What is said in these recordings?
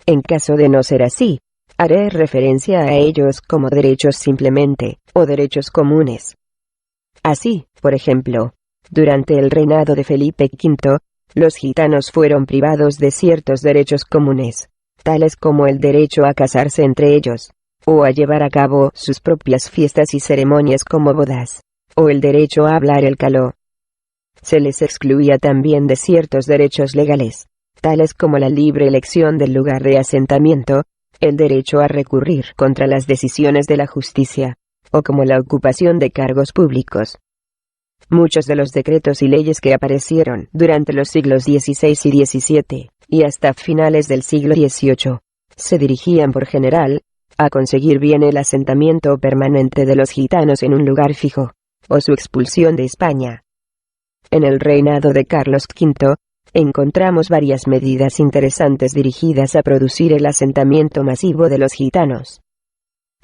En caso de no ser así, haré referencia a ellos como derechos simplemente, o derechos comunes. Así, por ejemplo, durante el reinado de Felipe V, los gitanos fueron privados de ciertos derechos comunes, tales como el derecho a casarse entre ellos, o a llevar a cabo sus propias fiestas y ceremonias como bodas, o el derecho a hablar el caló. Se les excluía también de ciertos derechos legales, tales como la libre elección del lugar de asentamiento, el derecho a recurrir contra las decisiones de la justicia, o como la ocupación de cargos públicos. Muchos de los decretos y leyes que aparecieron durante los siglos XVI y XVII, y hasta finales del siglo XVIII, se dirigían por general a conseguir bien el asentamiento permanente de los gitanos en un lugar fijo, o su expulsión de España. En el reinado de Carlos V, encontramos varias medidas interesantes dirigidas a producir el asentamiento masivo de los gitanos.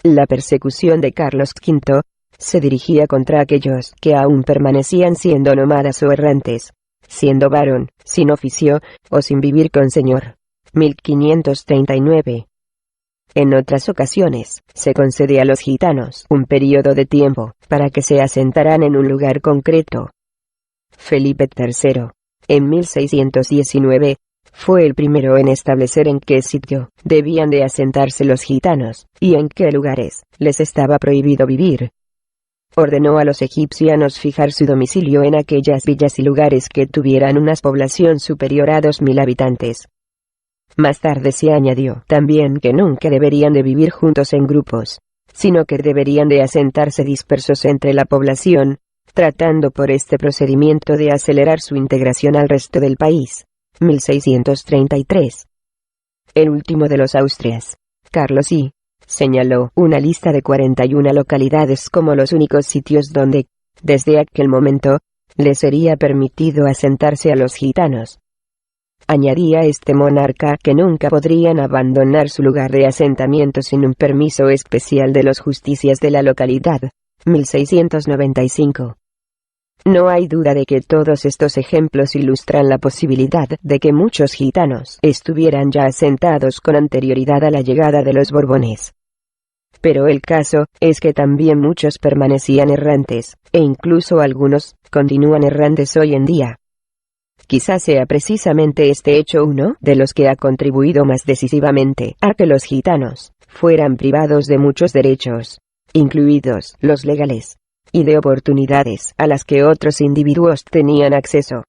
La persecución de Carlos V se dirigía contra aquellos que aún permanecían siendo nómadas o errantes, siendo varón, sin oficio, o sin vivir con señor. 1539. En otras ocasiones, se concede a los gitanos un periodo de tiempo para que se asentaran en un lugar concreto. Felipe III, en 1619, fue el primero en establecer en qué sitio debían de asentarse los gitanos, y en qué lugares les estaba prohibido vivir. Ordenó a los egipcianos fijar su domicilio en aquellas villas y lugares que tuvieran una población superior a 2000 habitantes. Más tarde se añadió también que nunca deberían de vivir juntos en grupos, sino que deberían de asentarse dispersos entre la población, tratando por este procedimiento de acelerar su integración al resto del país. 1633. El último de los Austrias, Carlos I, señaló una lista de 41 localidades como los únicos sitios donde, desde aquel momento, les sería permitido asentarse a los gitanos. Añadía este monarca que nunca podrían abandonar su lugar de asentamiento sin un permiso especial de los justicias de la localidad. 1695. No hay duda de que todos estos ejemplos ilustran la posibilidad de que muchos gitanos estuvieran ya asentados con anterioridad a la llegada de los Borbones. Pero el caso es que también muchos permanecían errantes, e incluso algunos continúan errantes hoy en día. Quizás sea precisamente este hecho uno de los que ha contribuido más decisivamente a que los gitanos fueran privados de muchos derechos, incluidos los legales, y de oportunidades a las que otros individuos tenían acceso.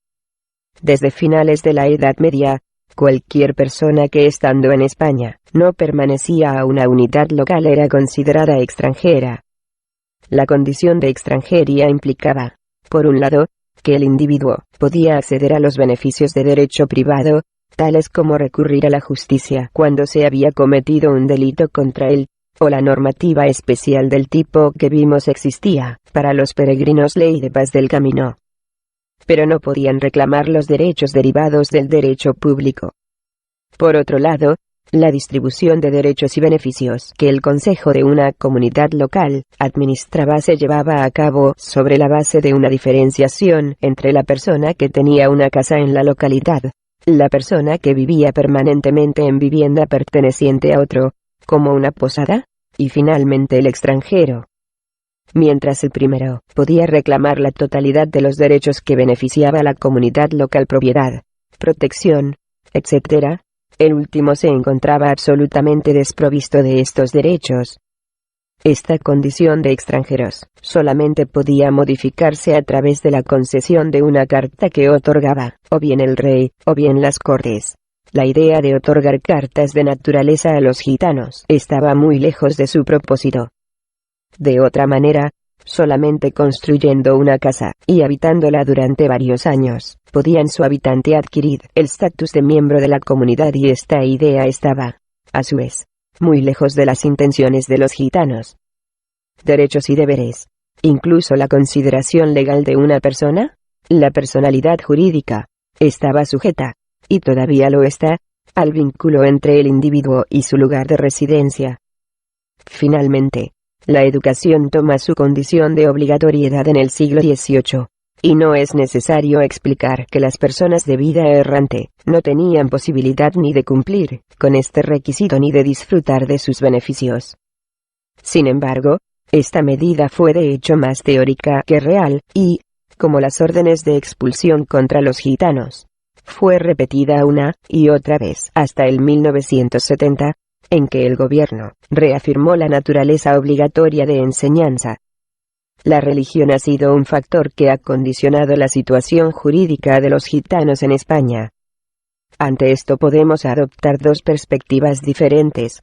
Desde finales de la Edad Media, cualquier persona que estando en España no permanecía a una unidad local era considerada extranjera. La condición de extranjería implicaba, por un lado, que el individuo podía acceder a los beneficios de derecho privado, tales como recurrir a la justicia cuando se había cometido un delito contra él, o la normativa especial del tipo que vimos existía para los peregrinos ley de paz del camino. Pero no podían reclamar los derechos derivados del derecho público. Por otro lado, la distribución de derechos y beneficios que el consejo de una comunidad local administraba se llevaba a cabo sobre la base de una diferenciación entre la persona que tenía una casa en la localidad, la persona que vivía permanentemente en vivienda perteneciente a otro, como una posada, y finalmente el extranjero. Mientras el primero podía reclamar la totalidad de los derechos que beneficiaba a la comunidad local, propiedad, protección, etc., el último se encontraba absolutamente desprovisto de estos derechos. Esta condición de extranjeros solamente podía modificarse a través de la concesión de una carta que otorgaba, o bien el rey, o bien las Cortes. La idea de otorgar cartas de naturaleza a los gitanos estaba muy lejos de su propósito. De otra manera, solamente construyendo una casa y habitándola durante varios años, podían su habitante adquirir el estatus de miembro de la comunidad, y esta idea estaba, a su vez, muy lejos de las intenciones de los gitanos. Derechos y deberes, incluso la consideración legal de una persona, la personalidad jurídica, estaba sujeta, y todavía lo está, al vínculo entre el individuo y su lugar de residencia. Finalmente, la educación toma su condición de obligatoriedad en el siglo XVIII, Y no es necesario explicar que las personas de vida errante no tenían posibilidad ni de cumplir con este requisito ni de disfrutar de sus beneficios. Sin embargo, esta medida fue de hecho más teórica que real, y, como las órdenes de expulsión contra los gitanos, fue repetida una y otra vez hasta el 1970, en que el gobierno reafirmó la naturaleza obligatoria de enseñanza. La religión ha sido un factor que ha condicionado la situación jurídica de los gitanos en España. Ante esto podemos adoptar dos perspectivas diferentes.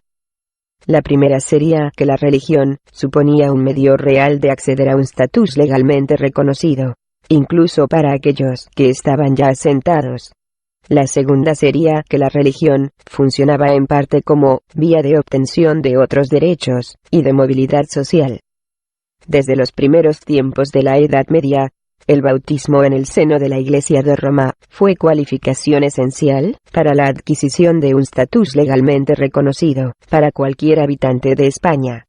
La primera sería que la religión suponía un medio real de acceder a un estatus legalmente reconocido, incluso para aquellos que estaban ya asentados. La segunda sería que la religión funcionaba en parte como vía de obtención de otros derechos y de movilidad social. Desde los primeros tiempos de la Edad Media, el bautismo en el seno de la Iglesia de Roma fue cualificación esencial para la adquisición de un estatus legalmente reconocido para cualquier habitante de España.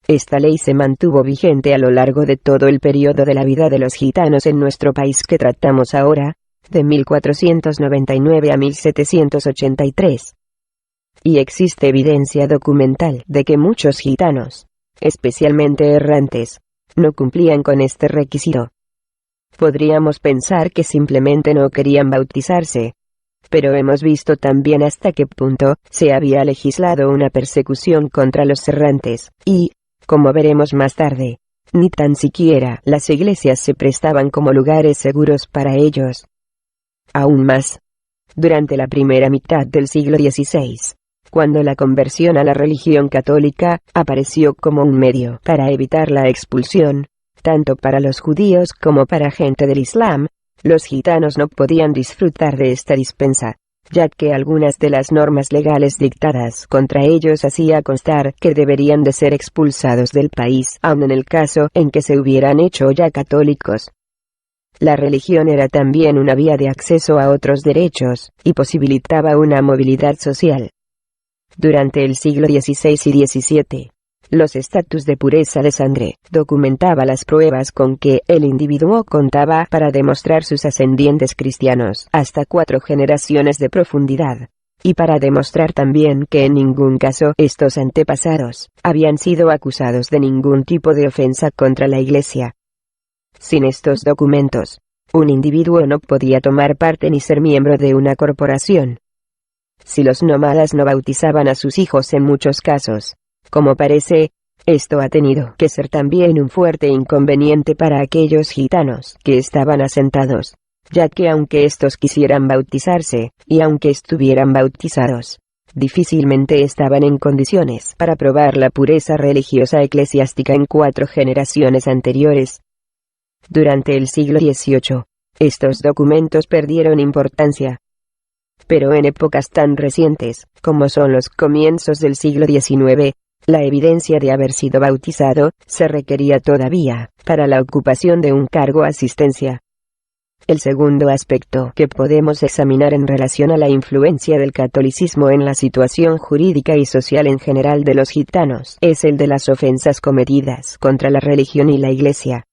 Esta ley se mantuvo vigente a lo largo de todo el periodo de la vida de los gitanos en nuestro país que tratamos ahora, de 1499 a 1783. Y existe evidencia documental de que muchos gitanos, especialmente errantes, no cumplían con este requisito. Podríamos pensar que simplemente no querían bautizarse, pero hemos visto también hasta qué punto se había legislado una persecución contra los errantes, y, como veremos más tarde, ni tan siquiera las iglesias se prestaban como lugares seguros para ellos. Aún más, durante la primera mitad del siglo XVI, cuando la conversión a la religión católica apareció como un medio para evitar la expulsión, tanto para los judíos como para gente del Islam, los gitanos no podían disfrutar de esta dispensa, ya que algunas de las normas legales dictadas contra ellos hacía constar que deberían de ser expulsados del país, aun en el caso en que se hubieran hecho ya católicos. La religión era también una vía de acceso a otros derechos, y posibilitaba una movilidad social. Durante el siglo XVI y XVII, los estatus de pureza de sangre documentaba las pruebas con que el individuo contaba para demostrar sus ascendientes cristianos hasta 4 generaciones de profundidad, y para demostrar también que en ningún caso estos antepasados habían sido acusados de ningún tipo de ofensa contra la Iglesia. Sin estos documentos, un individuo no podía tomar parte ni ser miembro de una corporación. Si los nómadas no bautizaban a sus hijos en muchos casos, como parece, esto ha tenido que ser también un fuerte inconveniente para aquellos gitanos que estaban asentados, ya que aunque estos quisieran bautizarse, y aunque estuvieran bautizados, difícilmente estaban en condiciones para probar la pureza religiosa eclesiástica en 4 generaciones anteriores. Durante el siglo XVIII, estos documentos perdieron importancia. Pero en épocas tan recientes, como son los comienzos del siglo XIX, la evidencia de haber sido bautizado se requería todavía para la ocupación de un cargo asistencia. El segundo aspecto que podemos examinar en relación a la influencia del catolicismo en la situación jurídica y social en general de los gitanos es el de las ofensas cometidas contra la religión y la Iglesia.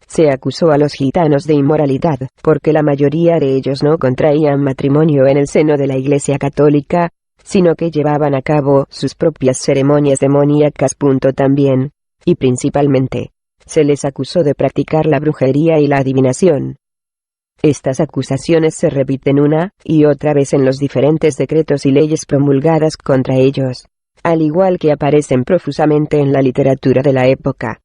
Se acusó a los gitanos de inmoralidad, porque la mayoría de ellos no contraían matrimonio en el seno de la Iglesia católica, sino que llevaban a cabo sus propias ceremonias demoníacas. También, y principalmente, se les acusó de practicar la brujería y la adivinación. Estas acusaciones se repiten una y otra vez en los diferentes decretos y leyes promulgadas contra ellos, al igual que aparecen profusamente en la literatura de la época.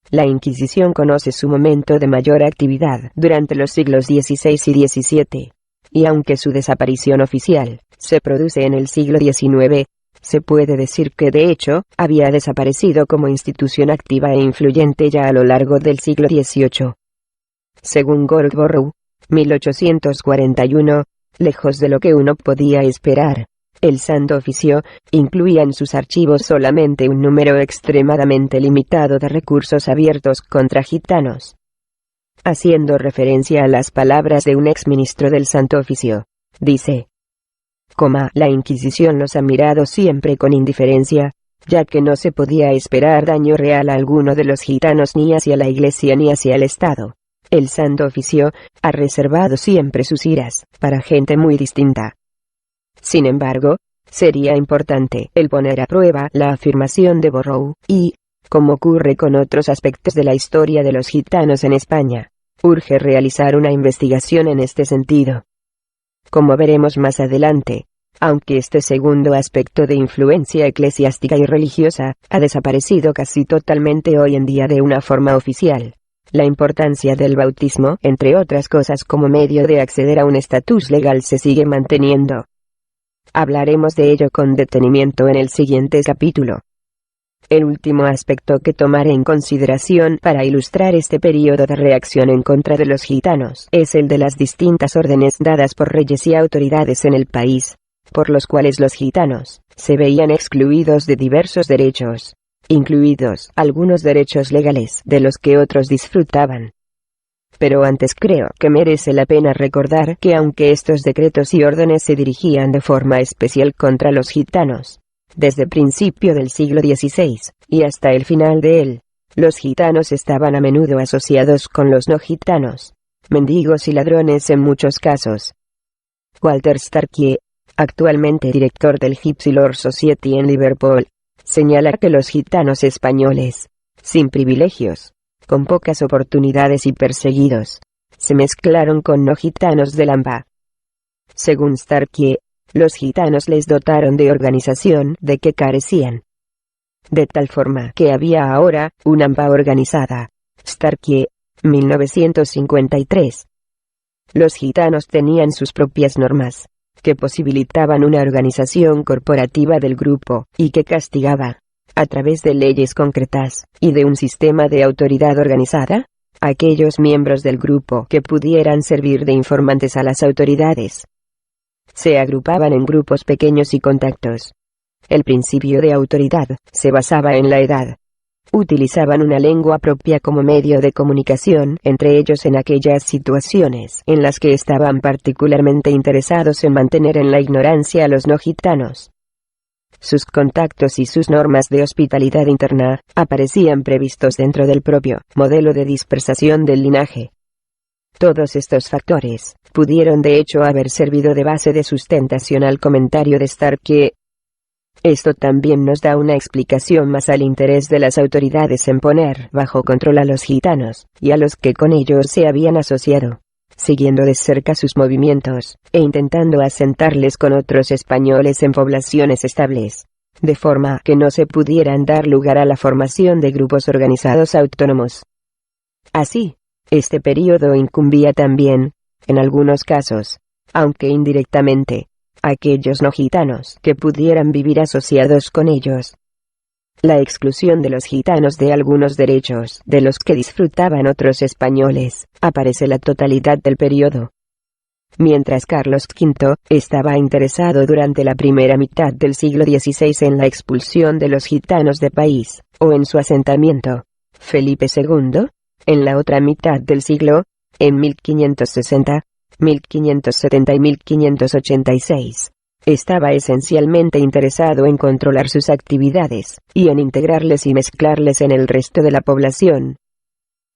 La Inquisición conoce su momento de mayor actividad durante los siglos XVI y XVII, y aunque su desaparición oficial se produce en el siglo XIX, se puede decir que de hecho había desaparecido como institución activa e influyente ya a lo largo del siglo XVIII. Según Gorgborough, 1841, lejos de lo que uno podía esperar, el Santo Oficio incluía en sus archivos solamente un número extremadamente limitado de recursos abiertos contra gitanos. Haciendo referencia a las palabras de un exministro del Santo Oficio, dice: la Inquisición los ha mirado siempre con indiferencia, ya que no se podía esperar daño real a alguno de los gitanos ni hacia la Iglesia ni hacia el Estado, El santo oficio ha reservado siempre sus iras para gente muy distinta. Sin embargo, sería importante el poner a prueba la afirmación de Borrow, y, como ocurre con otros aspectos de la historia de los gitanos en España, urge realizar una investigación en este sentido. Como veremos más adelante, aunque este segundo aspecto de influencia eclesiástica y religiosa ha desaparecido casi totalmente hoy en día de una forma oficial, la importancia del bautismo, entre otras cosas como medio de acceder a un estatus legal, se sigue manteniendo. Hablaremos de ello con detenimiento en el siguiente capítulo. El último aspecto que tomaré en consideración para ilustrar este periodo de reacción en contra de los gitanos es el de las distintas órdenes dadas por reyes y autoridades en el país, por los cuales los gitanos se veían excluidos de diversos derechos, incluidos algunos derechos legales de los que otros disfrutaban. Pero antes creo que merece la pena recordar que aunque estos decretos y órdenes se dirigían de forma especial contra los gitanos, desde principio del siglo XVI, y hasta el final de él, los gitanos estaban a menudo asociados con los no gitanos, mendigos y ladrones en muchos casos. Walter Starkie, actualmente director del Gypsy Lord Society en Liverpool, señala que los gitanos españoles, sin privilegios, con pocas oportunidades y perseguidos, se mezclaron con no gitanos del AMBA. Según Starkie, los gitanos les dotaron de organización de que carecían. De tal forma que había ahora una AMBA organizada. Starkie, 1953. Los gitanos tenían sus propias normas, que posibilitaban una organización corporativa del grupo, y que castigaba, a través de leyes concretas, y de un sistema de autoridad organizada, a aquellos miembros del grupo que pudieran servir de informantes a las autoridades. Se agrupaban en grupos pequeños y contactos. El principio de autoridad se basaba en la edad. Utilizaban una lengua propia como medio de comunicación entre ellos en aquellas situaciones en las que estaban particularmente interesados en mantener en la ignorancia a los no gitanos. Sus contactos y sus normas de hospitalidad interna aparecían previstos dentro del propio modelo de dispersación del linaje. Todos estos factores pudieron de hecho haber servido de base de sustentación al comentario de Starkie. Esto también nos da una explicación más al interés de las autoridades en poner bajo control a los gitanos, y a los que con ellos se habían asociado, siguiendo de cerca sus movimientos, e intentando asentarles con otros españoles en poblaciones estables, de forma que no se pudieran dar lugar a la formación de grupos organizados autónomos. Así, este período incumbía también, en algunos casos, aunque indirectamente, a aquellos no gitanos que pudieran vivir asociados con ellos. La exclusión de los gitanos de algunos derechos de los que disfrutaban otros españoles aparece la totalidad del periodo. Mientras Carlos V estaba interesado durante la primera mitad del siglo XVI en la expulsión de los gitanos de país, o en su asentamiento, Felipe II, en la otra mitad del siglo, en 1560, 1570 y 1586, estaba esencialmente interesado en controlar sus actividades, y en integrarles y mezclarles en el resto de la población.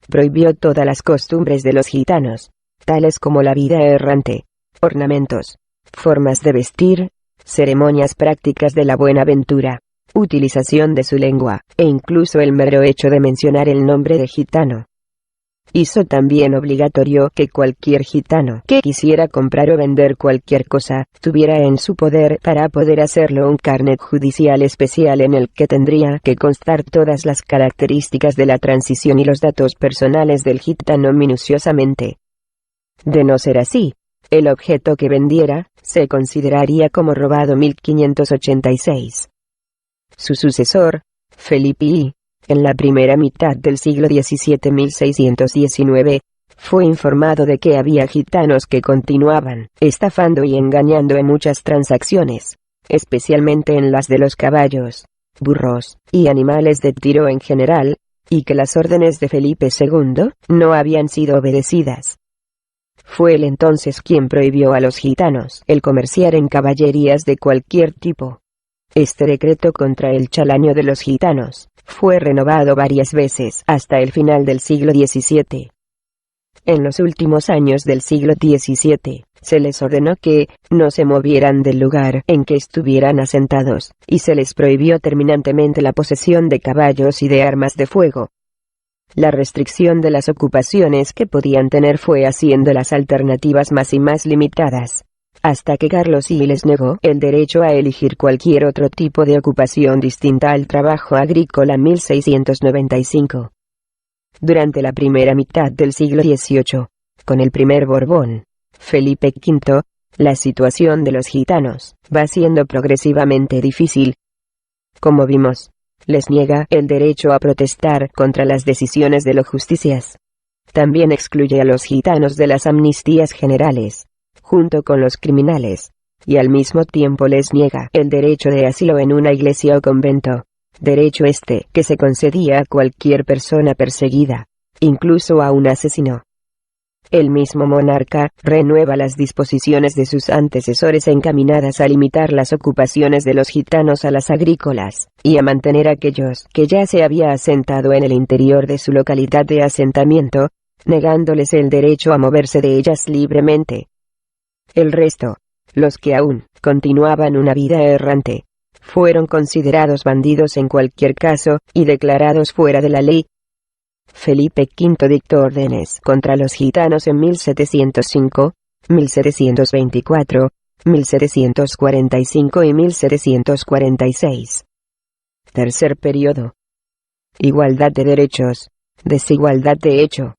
Prohibió todas las costumbres de los gitanos, tales como la vida errante, ornamentos, formas de vestir, ceremonias prácticas de la buena ventura, utilización de su lengua, e incluso el mero hecho de mencionar el nombre de gitano. Hizo también obligatorio que cualquier gitano que quisiera comprar o vender cualquier cosa, tuviera en su poder para poder hacerlo un carnet judicial especial en el que tendría que constar todas las características de la transición y los datos personales del gitano minuciosamente. De no ser así, el objeto que vendiera se consideraría como robado. 1586. Su sucesor, Felipe I, en la primera mitad del siglo XVII 1619, fue informado de que había gitanos que continuaban estafando y engañando en muchas transacciones, especialmente en las de los caballos, burros, y animales de tiro en general, y que las órdenes de Felipe II no habían sido obedecidas. Fue él entonces quien prohibió a los gitanos el comerciar en caballerías de cualquier tipo. Este decreto contra el chalaño de los gitanos fue renovado varias veces hasta el final del siglo XVII. En los últimos años del siglo XVII, se les ordenó que no se movieran del lugar en que estuvieran asentados, y se les prohibió terminantemente la posesión de caballos y de armas de fuego. La restricción de las ocupaciones que podían tener fue haciendo las alternativas más y más limitadas, hasta que Carlos I les negó el derecho a elegir cualquier otro tipo de ocupación distinta al trabajo agrícola en 1695. Durante la primera mitad del siglo XVIII, con el primer Borbón, Felipe V, la situación de los gitanos va siendo progresivamente difícil. Como vimos, les niega el derecho a protestar contra las decisiones de los justicias. También excluye a los gitanos de las amnistías generales, junto con los criminales, y al mismo tiempo les niega el derecho de asilo en una iglesia o convento, derecho que se concedía a cualquier persona perseguida, incluso a un asesino. El mismo monarca renueva las disposiciones de sus antecesores encaminadas a limitar las ocupaciones de los gitanos a las agrícolas, y a mantener a aquellos que ya se había asentado en el interior de su localidad de asentamiento, negándoles el derecho a moverse de ellas libremente. El resto, los que aún continuaban una vida errante, fueron considerados bandidos en cualquier caso, y declarados fuera de la ley. Felipe V dictó órdenes contra los gitanos en 1705, 1724, 1745 y 1746. Tercer periodo. Igualdad de derechos, desigualdad de hecho.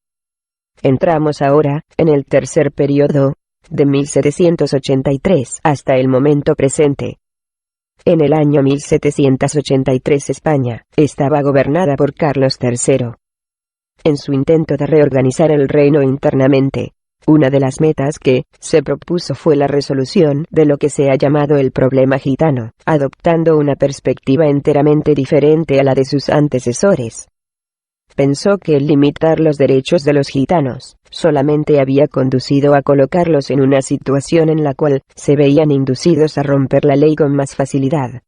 Entramos ahora en el tercer periodo, de 1783 hasta el momento presente. En el año 1783 España estaba gobernada por Carlos III. En su intento de reorganizar el reino internamente, una de las metas que se propuso fue la resolución de lo que se ha llamado el problema gitano, adoptando una perspectiva enteramente diferente a la de sus antecesores. Pensó que el limitar los derechos de los gitanos solamente había conducido a colocarlos en una situación en la cual se veían inducidos a romper la ley con más facilidad.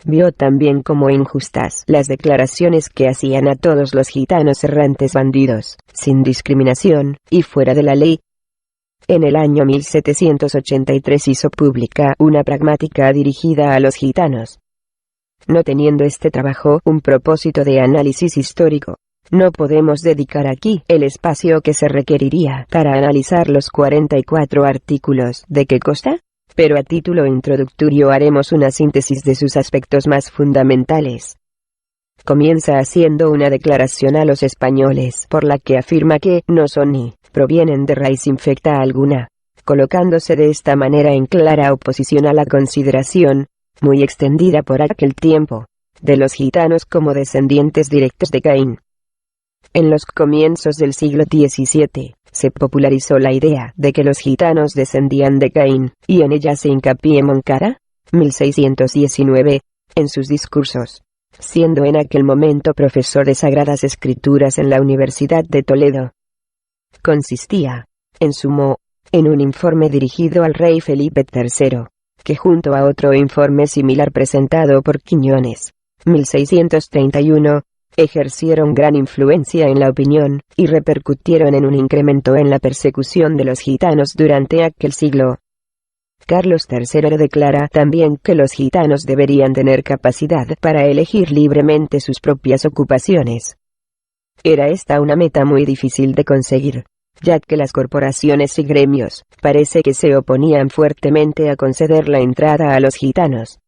Vio también como injustas las declaraciones que hacían a todos los gitanos errantes bandidos, sin discriminación, y fuera de la ley. En el año 1783 hizo pública una pragmática dirigida a los gitanos. No teniendo este trabajo un propósito de análisis histórico, no podemos dedicar aquí el espacio que se requeriría para analizar los 44 artículos de qué consta, pero a título introductorio haremos una síntesis de sus aspectos más fundamentales. Comienza haciendo una declaración a los españoles por la que afirma que no son ni provienen de raíz infecta alguna, colocándose de esta manera en clara oposición a la consideración, muy extendida por aquel tiempo, de los gitanos como descendientes directos de Caín. En los comienzos del siglo XVII, se popularizó la idea de que los gitanos descendían de Caín, y en ella se hincapié Moncada, 1619, en sus discursos, siendo en aquel momento profesor de Sagradas Escrituras en la Universidad de Toledo. Consistía, en sumo, en un informe dirigido al rey Felipe III, que junto a otro informe similar presentado por Quiñones, 1631, ejercieron gran influencia en la opinión, y repercutieron en un incremento en la persecución de los gitanos durante aquel siglo. Carlos III declara también que los gitanos deberían tener capacidad para elegir libremente sus propias ocupaciones. Era esta una meta muy difícil de conseguir, ya que las corporaciones y gremios parece que se oponían fuertemente a conceder la entrada a los gitanos.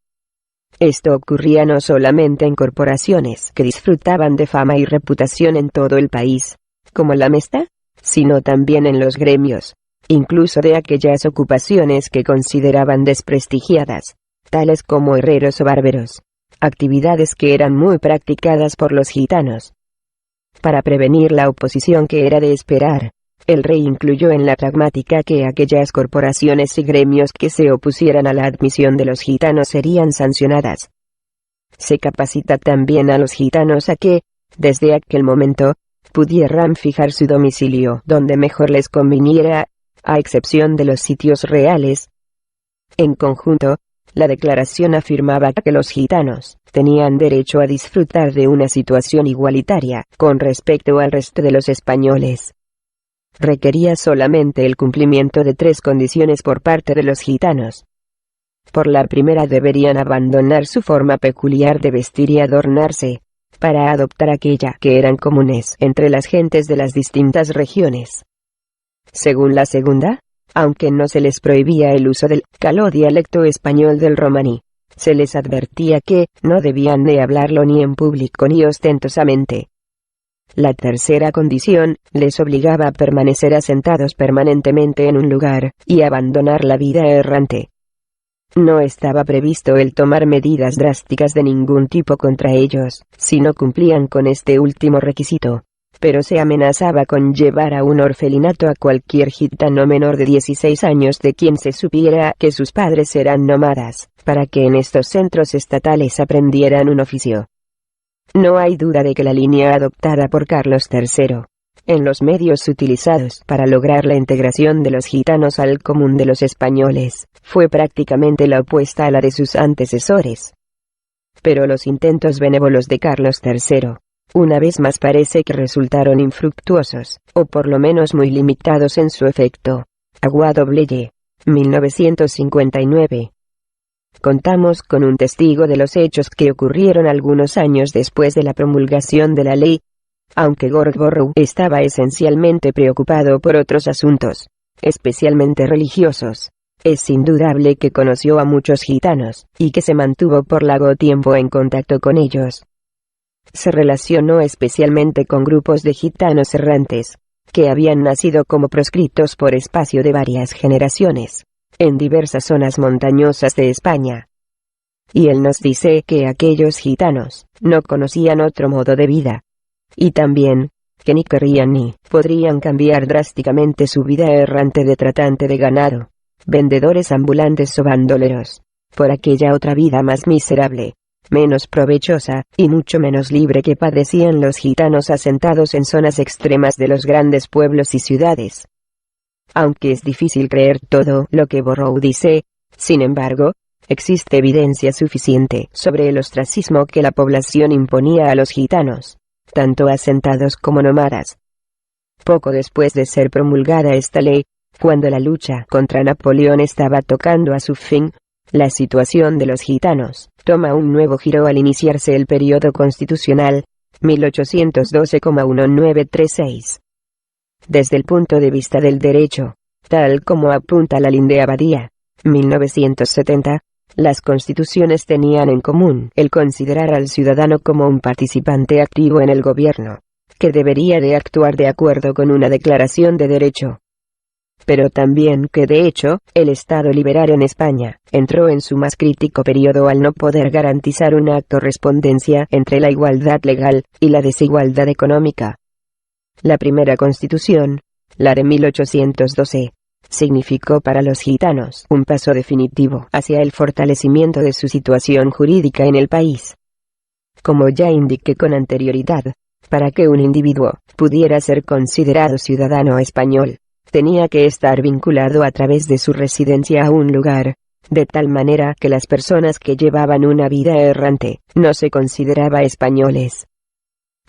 Esto ocurría no solamente en corporaciones que disfrutaban de fama y reputación en todo el país, como la Mesta, sino también en los gremios, incluso de aquellas ocupaciones que consideraban desprestigiadas, tales como herreros o barberos, actividades que eran muy practicadas por los gitanos. Para prevenir la oposición que era de esperar, el rey incluyó en la pragmática que aquellas corporaciones y gremios que se opusieran a la admisión de los gitanos serían sancionadas. Se capacita también a los gitanos a que, desde aquel momento, pudieran fijar su domicilio donde mejor les conviniera, a excepción de los sitios reales. En conjunto, la declaración afirmaba que los gitanos tenían derecho a disfrutar de una situación igualitaria con respecto al resto de los españoles. requería solamente el cumplimiento de 3 condiciones por parte de los gitanos. Por la primera, deberían abandonar su forma peculiar de vestir y adornarse, para adoptar aquella que eran comunes entre las gentes de las distintas regiones. Según la segunda, aunque no se les prohibía el uso del caló dialecto español del romaní, se les advertía que no debían de hablarlo ni en público ni ostentosamente. La tercera condición les obligaba a permanecer asentados permanentemente en un lugar y abandonar la vida errante. No estaba previsto el tomar medidas drásticas de ningún tipo contra ellos, si no cumplían con este último requisito, pero se amenazaba con llevar a un orfelinato a cualquier gitano menor de 16 años de quien se supiera que sus padres eran nómadas, para que en estos centros estatales aprendieran un oficio. No hay duda de que la línea adoptada por Carlos III, en los medios utilizados para lograr la integración de los gitanos al común de los españoles, fue prácticamente la opuesta a la de sus antecesores. Pero los intentos benévolos de Carlos III, una vez más parece que resultaron infructuosos, o por lo menos muy limitados en su efecto. Aguado Bleye, 1959. Contamos con un testigo de los hechos que ocurrieron algunos años después de la promulgación de la ley. Aunque Gorgorow estaba esencialmente preocupado por otros asuntos, especialmente religiosos, es indudable que conoció a muchos gitanos, y que se mantuvo por largo tiempo en contacto con ellos. Se relacionó especialmente con grupos de gitanos errantes, que habían nacido como proscritos por espacio de varias generaciones, en diversas zonas montañosas de España. Y él nos dice que aquellos gitanos no conocían otro modo de vida. Y también, que ni querrían ni podrían cambiar drásticamente su vida errante de tratante de ganado, vendedores ambulantes o bandoleros, por aquella otra vida más miserable, menos provechosa, y mucho menos libre que padecían los gitanos asentados en zonas extremas de los grandes pueblos y ciudades. Aunque es difícil creer todo lo que Borrow dice, sin embargo, existe evidencia suficiente sobre el ostracismo que la población imponía a los gitanos, tanto asentados como nómadas. Poco después de ser promulgada esta ley, cuando la lucha contra Napoleón estaba tocando a su fin, la situación de los gitanos toma un nuevo giro al iniciarse el periodo constitucional, 1812,1936. Desde el punto de vista del derecho, tal como apunta la Linde Abadía, 1970, las constituciones tenían en común el considerar al ciudadano como un participante activo en el gobierno, que debería de actuar de acuerdo con una declaración de derecho. Pero también que de hecho, el Estado liberal en España entró en su más crítico periodo al no poder garantizar una correspondencia entre la igualdad legal y la desigualdad económica. La primera constitución, la de 1812, significó para los gitanos un paso definitivo hacia el fortalecimiento de su situación jurídica en el país. Como ya indiqué con anterioridad, para que un individuo pudiera ser considerado ciudadano español, tenía que estar vinculado a través de su residencia a un lugar, de tal manera que las personas que llevaban una vida errante no se consideraba españoles.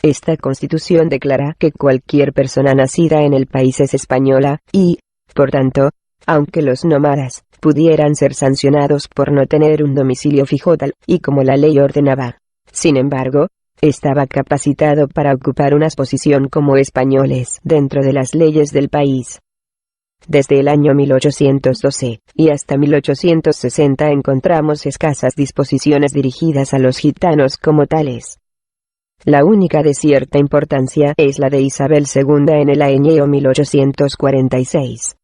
Esta constitución declara que cualquier persona nacida en el país es española, y, por tanto, aunque los nómadas pudieran ser sancionados por no tener un domicilio fijo tal y como la ley ordenaba, sin embargo, estaba capacitado para ocupar una posición como españoles dentro de las leyes del país. Desde el año 1812 y hasta 1860 encontramos escasas disposiciones dirigidas a los gitanos como tales. La única de cierta importancia es la de Isabel II en el año 1846.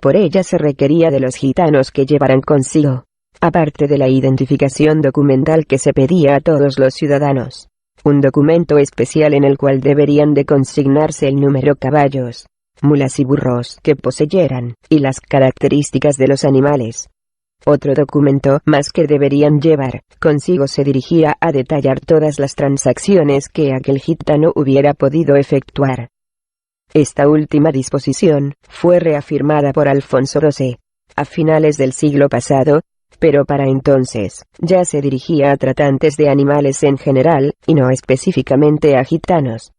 Por ella se requería de los gitanos que llevaran consigo, aparte de la identificación documental que se pedía a todos los ciudadanos, un documento especial en el cual deberían de consignarse el número caballos, mulas y burros que poseyeran, y las características de los animales. Otro documento más que deberían llevar consigo se dirigía a detallar todas las transacciones que aquel gitano hubiera podido efectuar. Esta última disposición fue reafirmada por Alfonso XII, a finales del siglo pasado, pero para entonces ya se dirigía a tratantes de animales en general, y no específicamente a gitanos.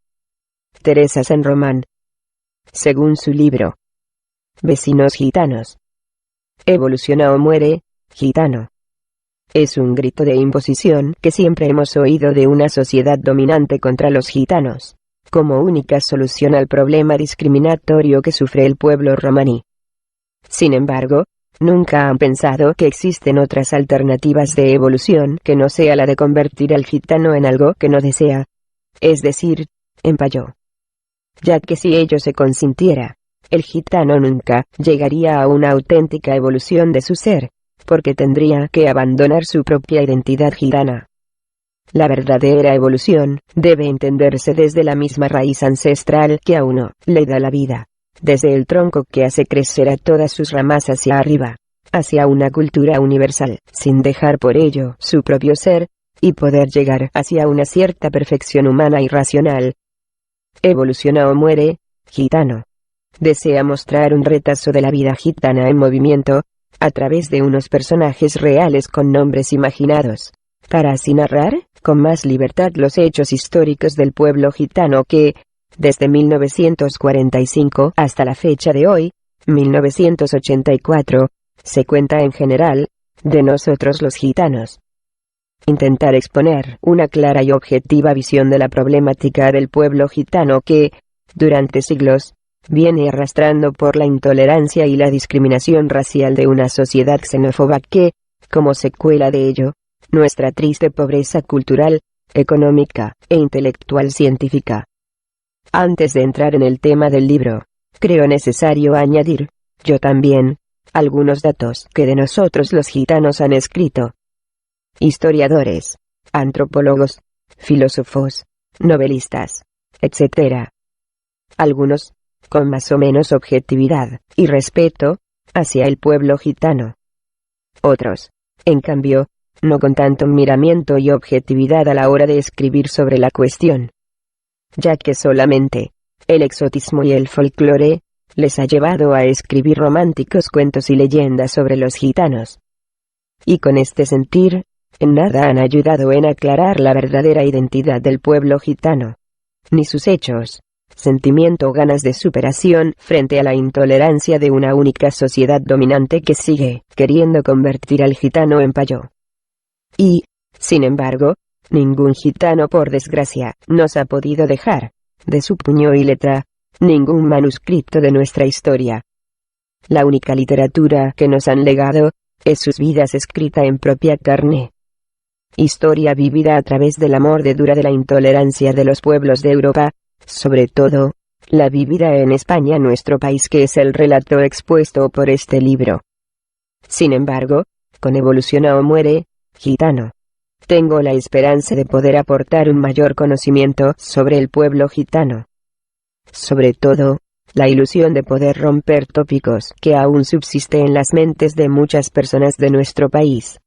Teresa San Román. según su libro Vecinos gitanos. Evoluciona o muere, gitano. Es un grito de imposición que siempre hemos oído de una sociedad dominante contra los gitanos, como única solución al problema discriminatorio que sufre el pueblo romaní. Sin embargo, nunca han pensado que existen otras alternativas de evolución que no sea la de convertir al gitano en algo que no desea, es decir, en payo. Ya que si ello se consintiera, el gitano nunca llegaría a una auténtica evolución de su ser, porque tendría que abandonar su propia identidad gitana. La verdadera evolución debe entenderse desde la misma raíz ancestral que a uno le da la vida, desde el tronco que hace crecer a todas sus ramas hacia arriba, hacia una cultura universal, sin dejar por ello su propio ser, y poder llegar hacia una cierta perfección humana y racional. Evoluciona o muere, gitano. Desea mostrar un retazo de la vida gitana en movimiento, a través de unos personajes reales con nombres imaginados, para así narrar, con más libertad los hechos históricos del pueblo gitano que, desde 1945 hasta la fecha de hoy, 1984, se cuenta en general, de nosotros los gitanos. Intentar exponer una clara y objetiva visión de la problemática del pueblo gitano que, durante siglos, viene arrastrando por la intolerancia y la discriminación racial de una sociedad xenófoba que, como secuela de ello, nuestra triste pobreza cultural, económica e intelectual científica. Antes de entrar en el tema del libro, creo necesario añadir, yo también, algunos datos que de nosotros los gitanos han escrito historiadores, antropólogos, filósofos, novelistas, etc. Algunos, con más o menos objetividad y respeto, hacia el pueblo gitano. Otros, en cambio, no con tanto miramiento y objetividad a la hora de escribir sobre la cuestión. Ya que solamente el exotismo y el folclore les ha llevado a escribir románticos cuentos y leyendas sobre los gitanos. Y con este sentir, en nada han ayudado en aclarar la verdadera identidad del pueblo gitano, ni sus hechos, sentimiento o ganas de superación frente a la intolerancia de una única sociedad dominante que sigue queriendo convertir al gitano en payo. Y, sin embargo, ningún gitano, por desgracia, nos ha podido dejar, de su puño y letra, ningún manuscrito de nuestra historia. La única literatura que nos han legado, es sus vidas escrita en propia carne. Historia vivida a través del amor de dura de la intolerancia de los pueblos de Europa, sobre todo, la vivida en España, nuestro país, que es el relato expuesto por este libro. Sin embargo, con Evoluciona o muere, gitano, tengo la esperanza de poder aportar un mayor conocimiento sobre el pueblo gitano. Sobre todo, la ilusión de poder romper tópicos que aún subsiste en las mentes de muchas personas de nuestro país.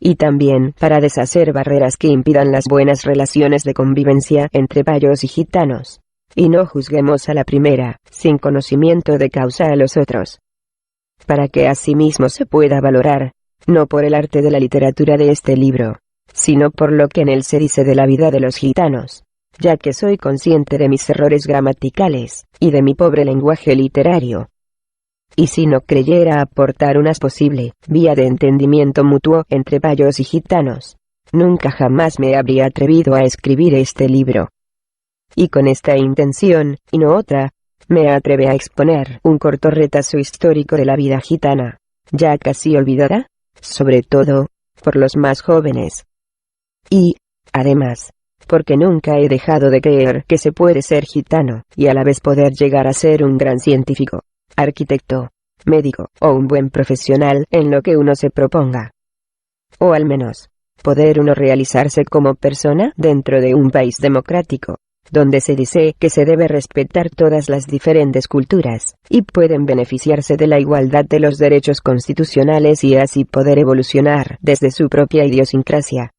Y también para deshacer barreras que impidan las buenas relaciones de convivencia entre payos y gitanos. Y no juzguemos a la primera, sin conocimiento de causa a los otros. Para que asimismo se pueda valorar, no por el arte de la literatura de este libro, sino por lo que en él se dice de la vida de los gitanos, ya que soy consciente de mis errores gramaticales, y de mi pobre lenguaje literario. Y si no creyera aportar una posible vía de entendimiento mutuo entre payos y gitanos, nunca jamás me habría atrevido a escribir este libro. Y con esta intención, y no otra, me atrevo a exponer un corto retazo histórico de la vida gitana, ya casi olvidada, sobre todo, por los más jóvenes. Y, además, porque nunca he dejado de creer que se puede ser gitano, y a la vez poder llegar a ser un gran científico, arquitecto, médico o un buen profesional en lo que uno se proponga. O al menos, poder uno realizarse como persona dentro de un país democrático, donde se dice que se debe respetar todas las diferentes culturas, y pueden beneficiarse de la igualdad de los derechos constitucionales y así poder evolucionar desde su propia idiosincrasia.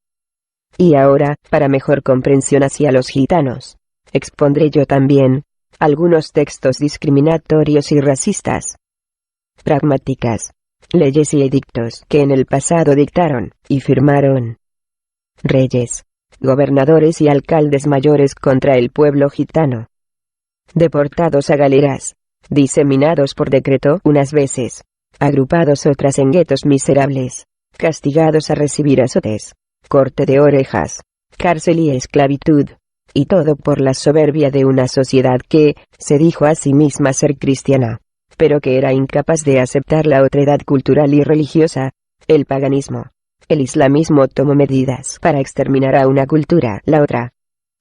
Y ahora, para mejor comprensión hacia los gitanos, expondré yo también algunos textos discriminatorios y racistas. Pragmáticas, leyes y edictos que en el pasado dictaron y firmaron reyes, gobernadores y alcaldes mayores contra el pueblo gitano. deportados a galeras, diseminados por decreto unas veces, agrupados otras en guetos miserables, castigados a recibir azotes, corte de orejas, cárcel y esclavitud, y todo por la soberbia de una sociedad que se dijo a sí misma ser cristiana, pero que era incapaz de aceptar la otredad cultural y religiosa, el paganismo. El islamismo tomó medidas para exterminar a una cultura, la otra.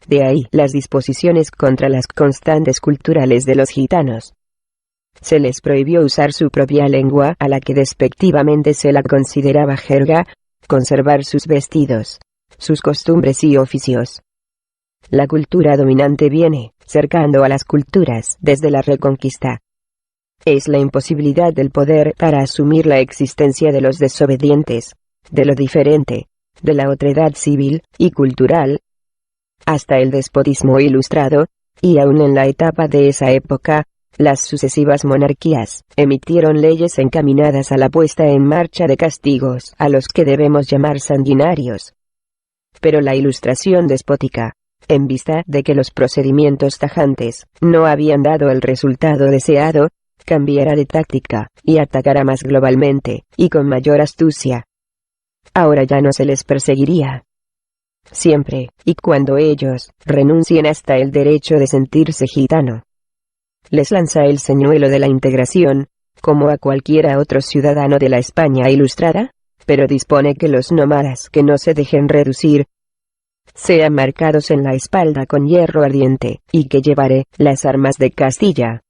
De ahí las disposiciones contra las constantes culturales de los gitanos. Se les prohibió usar su propia lengua, a la que despectivamente se la consideraba jerga, conservar sus vestidos, sus costumbres y oficios. La cultura dominante viene, cercando a las culturas desde la Reconquista. Es la imposibilidad del poder para asumir la existencia de los desobedientes, de lo diferente, de la otredad civil y cultural, hasta el despotismo ilustrado, y aún en la etapa de esa época, las sucesivas monarquías emitieron leyes encaminadas a la puesta en marcha de castigos a los que debemos llamar sanguinarios. Pero la ilustración despótica, en vista de que los procedimientos tajantes no habían dado el resultado deseado, cambiará de táctica, y atacará más globalmente, y con mayor astucia. Ahora ya no se les perseguiría. Siempre y cuando ellos renuncien hasta el derecho de sentirse gitano, les lanza el señuelo de la integración, como a cualquiera otro ciudadano de la España ilustrada, pero dispone que los nómadas que no se dejen reducir sean marcados en la espalda con hierro ardiente, y que llevaré las armas de Castilla.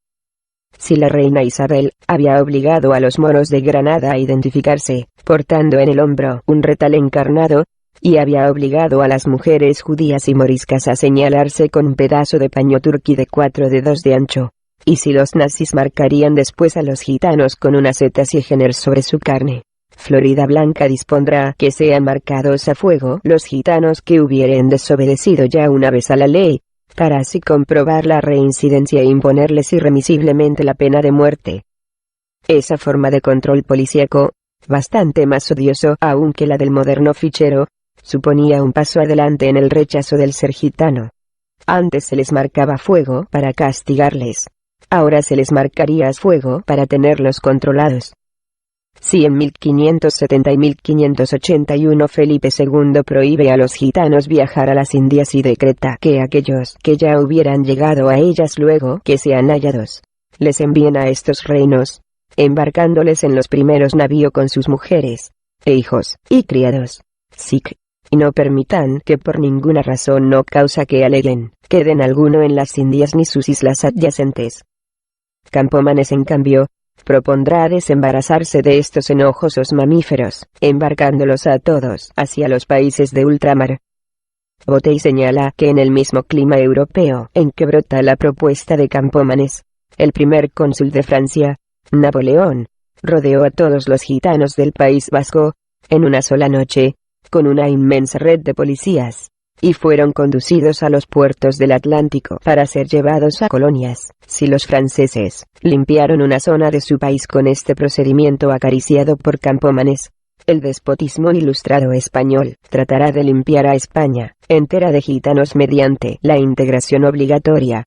Si la reina Isabel había obligado a los moros de Granada a identificarse, portando en el hombro un retal encarnado, y había obligado a las mujeres judías y moriscas a señalarse con un pedazo de paño turquí de 4 dedos de ancho, y si los nazis marcarían después a los gitanos con unas setas y géner sobre su carne, Florida Blanca dispondrá que sean marcados a fuego los gitanos que hubieren desobedecido ya una vez a la ley, para así comprobar la reincidencia e imponerles irremisiblemente la pena de muerte. Esa forma de control policíaco, bastante más odioso aún que la del moderno fichero, suponía un paso adelante en el rechazo del ser gitano. Antes se les marcaba fuego para castigarles. Ahora se les marcaría fuego para tenerlos controlados. Si en 1570 y 1581 Felipe II prohíbe a los gitanos viajar a las Indias y decreta que aquellos que ya hubieran llegado a ellas luego que sean hallados, les envíen a estos reinos, embarcándoles en los primeros navíos con sus mujeres, e hijos, y criados, sic, y no permitan que por ninguna razón no causa que aleguen, queden alguno en las Indias ni sus islas adyacentes. Campomanes en cambio, propondrá desembarazarse de estos enojosos mamíferos, embarcándolos a todos hacia los países de ultramar. Botey señala que en el mismo clima europeo en que brota la propuesta de Campomanes, el primer cónsul de Francia, Napoleón, rodeó a todos los gitanos del País Vasco, en una sola noche, con una inmensa red de policías, y fueron conducidos a los puertos del Atlántico para ser llevados a colonias. Si los franceses limpiaron una zona de su país con este procedimiento acariciado por Campomanes, el despotismo ilustrado español tratará de limpiar a España entera de gitanos mediante la integración obligatoria.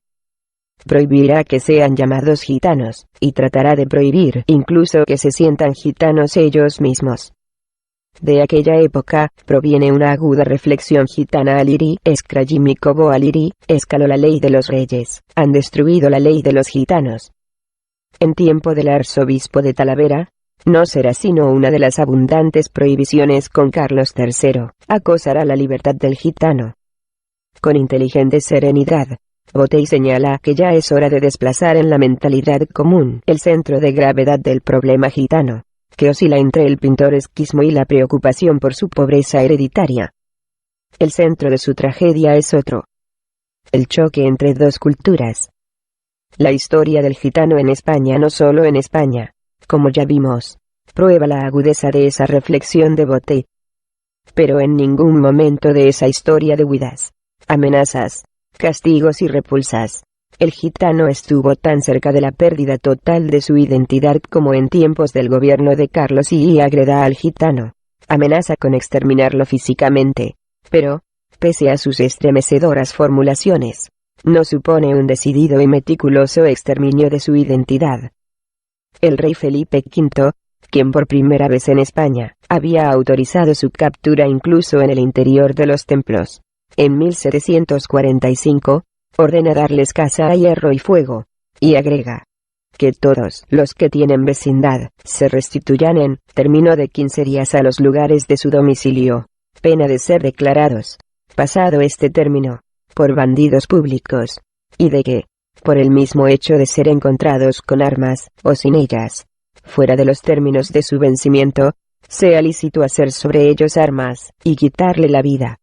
Prohibirá que sean llamados gitanos, y tratará de prohibir incluso que se sientan gitanos ellos mismos. De aquella época, proviene una aguda reflexión gitana aliri, escrayimi cobo aliri, escaló la ley de los reyes, han destruido la ley de los gitanos. En tiempo del arzobispo de Talavera, no será sino una de las abundantes prohibiciones con Carlos III, acosará la libertad del gitano. Con inteligente serenidad, Botey señala que ya es hora de desplazar en la mentalidad común el centro de gravedad del problema gitano, que oscila entre el pintoresquismo y la preocupación por su pobreza hereditaria. El centro de su tragedia es otro: el choque entre dos culturas. La historia del gitano en España, no solo en España, como ya vimos, prueba la agudeza de esa reflexión de Botey. Pero en ningún momento de esa historia de huidas, amenazas, castigos y repulsas, el gitano estuvo tan cerca de la pérdida total de su identidad como en tiempos del gobierno de Carlos I. Agreda al gitano, amenaza con exterminarlo físicamente, pero, pese a sus estremecedoras formulaciones, no supone un decidido y meticuloso exterminio de su identidad. El rey Felipe V, quien por primera vez en España, había autorizado su captura incluso en el interior de los templos, en 1745, ordena darles caza a hierro y fuego, y agrega que todos los que tienen vecindad, se restituyan en término de 15 días a los lugares de su domicilio, pena de ser declarados, pasado este término, por bandidos públicos, y de que, por el mismo hecho de ser encontrados con armas, o sin ellas, fuera de los términos de su vencimiento, sea lícito hacer sobre ellos armas, y quitarle la vida.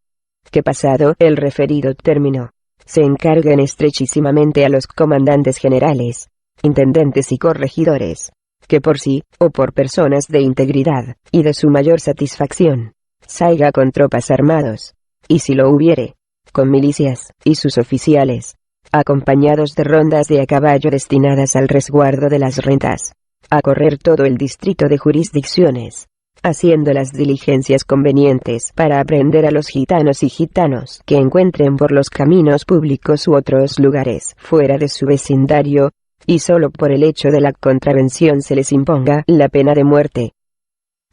Que pasado el referido término, se encarguen estrechísimamente a los comandantes generales, intendentes y corregidores, que por sí, o por personas de integridad, y de su mayor satisfacción, salga con tropas armados, y si lo hubiere, con milicias, y sus oficiales, acompañados de rondas de a caballo destinadas al resguardo de las rentas, a correr todo el distrito de jurisdicciones, haciendo las diligencias convenientes para aprehender a los gitanos y gitanos que encuentren por los caminos públicos u otros lugares fuera de su vecindario, y solo por el hecho de la contravención se les imponga la pena de muerte.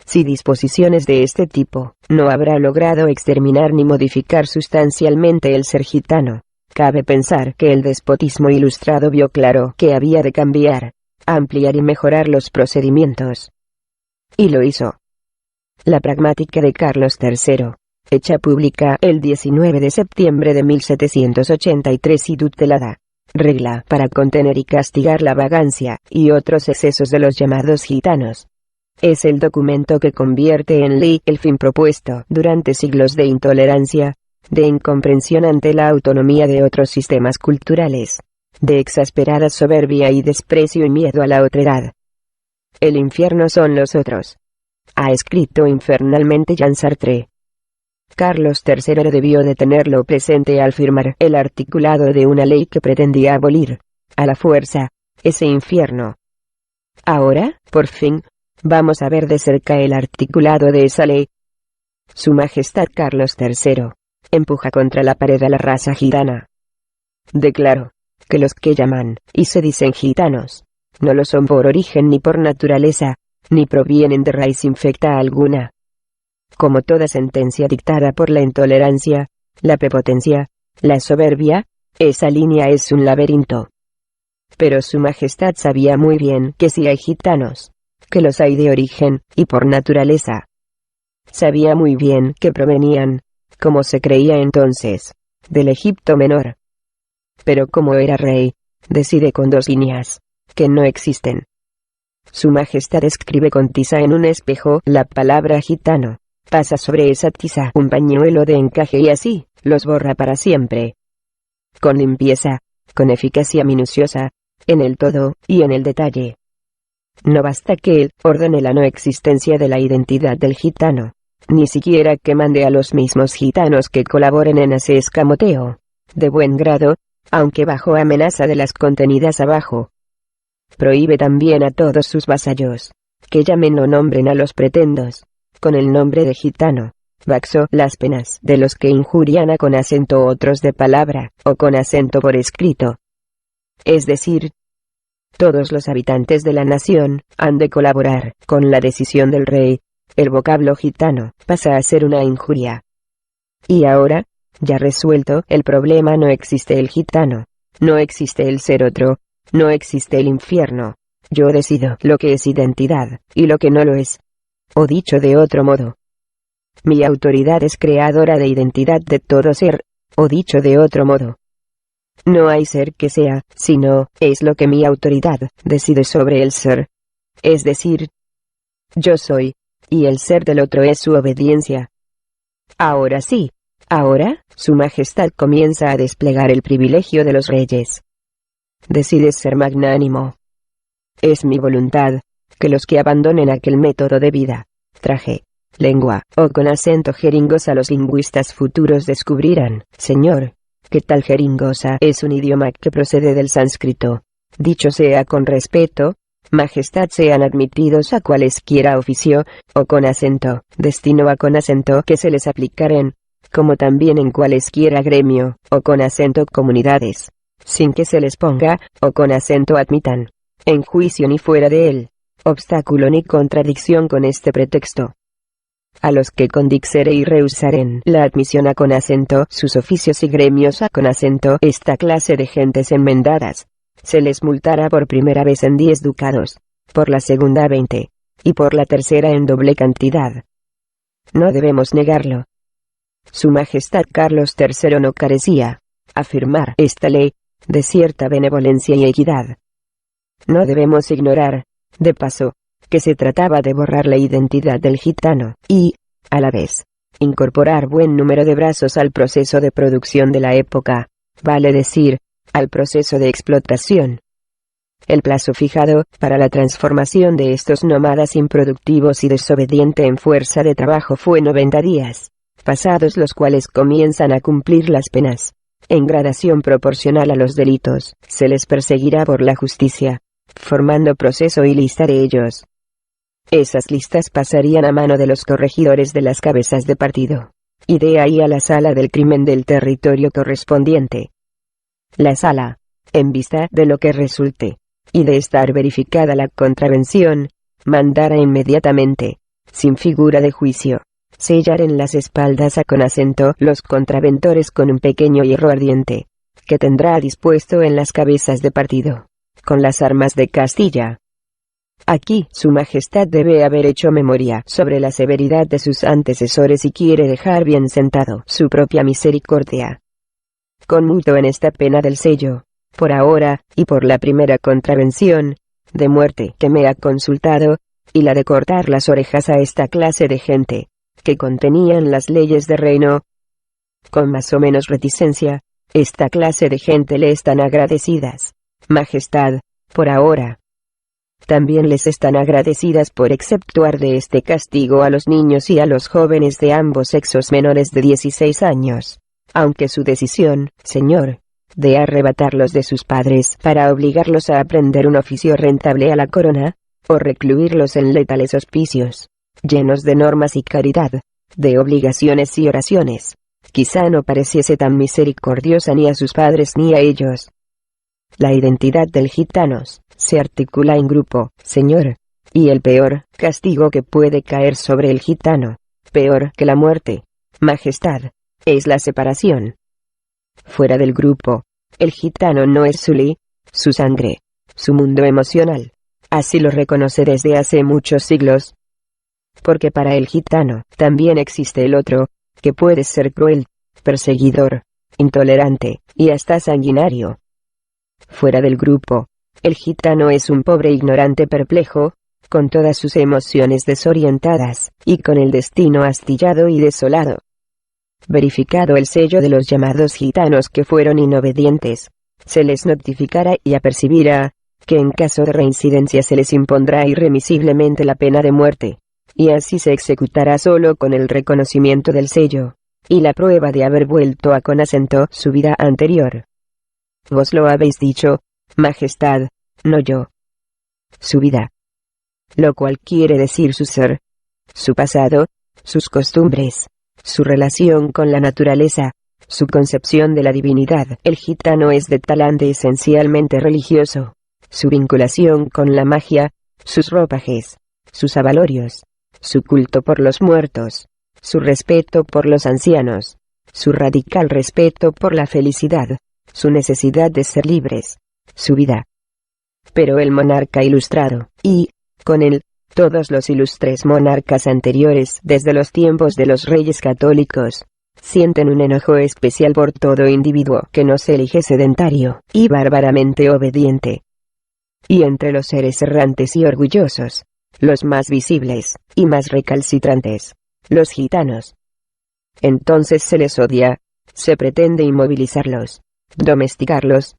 Si disposiciones de este tipo no habrá logrado exterminar ni modificar sustancialmente el ser gitano, cabe pensar que el despotismo ilustrado vio claro que había de cambiar, ampliar y mejorar los procedimientos. Y lo hizo. La pragmática de Carlos III, hecha pública el 19 de septiembre de 1783 y tutelada, regla para contener y castigar la vagancia y otros excesos de los llamados gitanos. Es el documento que convierte en ley el fin propuesto durante siglos de intolerancia, de incomprensión ante la autonomía de otros sistemas culturales, de exasperada soberbia y desprecio y miedo a la otredad. El infierno son los otros. Ha escrito infernalmente Jean Sartre. Carlos III debió de tenerlo presente al firmar el articulado de una ley que pretendía abolir, a la fuerza, ese infierno. Ahora, por fin, vamos a ver de cerca el articulado de esa ley. Su Majestad Carlos III empuja contra la pared a la raza gitana. Declaro que los que llaman y se dicen gitanos, no lo son por origen ni por naturaleza, ni provienen de raíz infecta alguna. Como toda sentencia dictada por la intolerancia, la prepotencia, la soberbia, esa línea es un laberinto. Pero su Majestad sabía muy bien que si hay gitanos, que los hay de origen, y por naturaleza. Sabía muy bien que provenían, como se creía entonces, del Egipto Menor. Pero como era rey, decide con dos líneas, que no existen. Su Majestad escribe con tiza en un espejo la palabra gitano, pasa sobre esa tiza un pañuelo de encaje y así, los borra para siempre. Con limpieza, con eficacia minuciosa, en el todo, y en el detalle. No basta que él ordene la no existencia de la identidad del gitano, ni siquiera que mande a los mismos gitanos que colaboren en ese escamoteo, de buen grado, aunque bajo amenaza de las contenidas abajo. Prohíbe también a todos sus vasallos, que llamen o nombren a los pretendos, con el nombre de gitano, bajo las penas de los que injurian a con acento otros de palabra, o con acento por escrito. Es decir, todos los habitantes de la nación han de colaborar con la decisión del rey. El vocablo gitano pasa a ser una injuria. Y ahora, ya resuelto el problema, no existe el gitano, no existe el ser otro, no existe el infierno. Yo decido lo que es identidad, y lo que no lo es. O dicho de otro modo, mi autoridad es creadora de identidad de todo ser, o dicho de otro modo, no hay ser que sea, sino, es lo que mi autoridad decide sobre el ser. Es decir, yo soy, y el ser del otro es su obediencia. Ahora sí, ahora, su Majestad comienza a desplegar el privilegio de los reyes. Decide ser magnánimo. Es mi voluntad, que los que abandonen aquel método de vida, traje, lengua, o con acento jeringosa los lingüistas futuros descubrirán, Señor, que tal jeringosa es un idioma que procede del sánscrito. Dicho sea con respeto, Majestad, sean admitidos a cualesquiera oficio, o con acento, destino a con acento que se les aplicaren, como también en cualesquiera gremio, o con acento comunidades, sin que se les ponga, o con acento admitan, en juicio ni fuera de él, obstáculo ni contradicción con este pretexto. A los que condixere y rehusaren la admisión a con acento sus oficios y gremios a con acento esta clase de gentes enmendadas, se les multará por primera vez en 10 ducados, por la segunda 20, y por la tercera en doble cantidad. No debemos negarlo. Su Majestad Carlos III no carecía, afirmar esta ley, de cierta benevolencia y equidad. No debemos ignorar, de paso, que se trataba de borrar la identidad del gitano, y, a la vez, incorporar buen número de brazos al proceso de producción de la época, vale decir, al proceso de explotación. El plazo fijado para la transformación de estos nómadas improductivos y desobedientes en fuerza de trabajo fue 90 días, pasados los cuales comienzan a cumplir las penas. En gradación proporcional a los delitos, se les perseguirá por la justicia, formando proceso y lista de ellos. Esas listas pasarían a mano de los corregidores de las cabezas de partido, y de ahí a la sala del crimen del territorio correspondiente. La sala, en vista de lo que resulte, y de estar verificada la contravención, mandará inmediatamente, sin figura de juicio, sellar en las espaldas a con acento los contraventores con un pequeño hierro ardiente, que tendrá dispuesto en las cabezas de partido, con las armas de Castilla. Aquí su Majestad debe haber hecho memoria sobre la severidad de sus antecesores y quiere dejar bien sentado su propia misericordia. Conmuto en esta pena del sello, por ahora, y por la primera contravención, de muerte que me ha consultado, y la de cortar las orejas a esta clase de gente, que contenían las leyes de reino. Con más o menos reticencia, esta clase de gente le están agradecidas, Majestad, por ahora. También les están agradecidas por exceptuar de este castigo a los niños y a los jóvenes de ambos sexos menores de 16 años, aunque su decisión, señor, de arrebatarlos de sus padres para obligarlos a aprender un oficio rentable a la corona, o recluirlos en letales hospicios, llenos de normas y caridad, de obligaciones y oraciones, quizá no pareciese tan misericordiosa ni a sus padres ni a ellos. La identidad del gitanos se articula en grupo, señor, y el peor castigo que puede caer sobre el gitano, peor que la muerte, Majestad, es la separación. Fuera del grupo, el gitano no es su ley, su sangre, su mundo emocional, así lo reconoce desde hace muchos siglos. Porque para el gitano también existe el otro, que puede ser cruel, perseguidor, intolerante, y hasta sanguinario. Fuera del grupo, el gitano es un pobre ignorante perplejo, con todas sus emociones desorientadas, y con el destino astillado y desolado. Verificado el sello de los llamados gitanos que fueron inobedientes, se les notificará y apercibirá, que en caso de reincidencia se les impondrá irremisiblemente la pena de muerte, y así se ejecutará solo con el reconocimiento del sello, y la prueba de haber vuelto a con acento su vida anterior. Vos lo habéis dicho, Majestad, no yo. Su vida. Lo cual quiere decir su ser, su pasado, sus costumbres, su relación con la naturaleza, su concepción de la divinidad. El gitano es de talante esencialmente religioso, su vinculación con la magia, sus ropajes, sus avalorios, su culto por los muertos, su respeto por los ancianos, su radical respeto por la felicidad, su necesidad de ser libres, su vida. Pero el monarca ilustrado, y, con él, todos los ilustres monarcas anteriores desde los tiempos de los reyes católicos, sienten un enojo especial por todo individuo que no se elige sedentario y bárbaramente obediente. Y entre los seres errantes y orgullosos, los más visibles y más recalcitrantes, los gitanos. Entonces se les odia, se pretende inmovilizarlos, domesticarlos.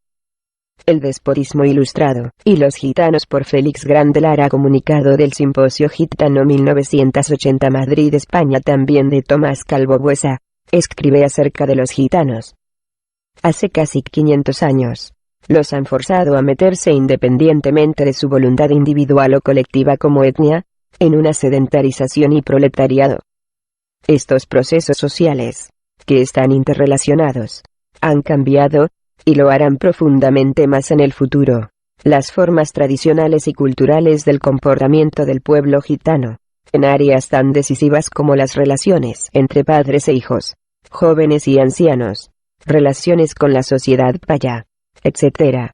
El despotismo ilustrado, y los gitanos por Félix Grande Lara, comunicado del Simposio Gitano 1980 Madrid, España, también de Tomás Calvo Buesa, escribe acerca de los gitanos. Hace casi 500 años, los han forzado a meterse independientemente de su voluntad individual o colectiva como etnia, en una sedentarización y proletariado. Estos procesos sociales, que están interrelacionados, han cambiado, y lo harán profundamente más en el futuro. Las formas tradicionales y culturales del comportamiento del pueblo gitano, en áreas tan decisivas como las relaciones entre padres e hijos, jóvenes y ancianos, relaciones con la sociedad paya, etc.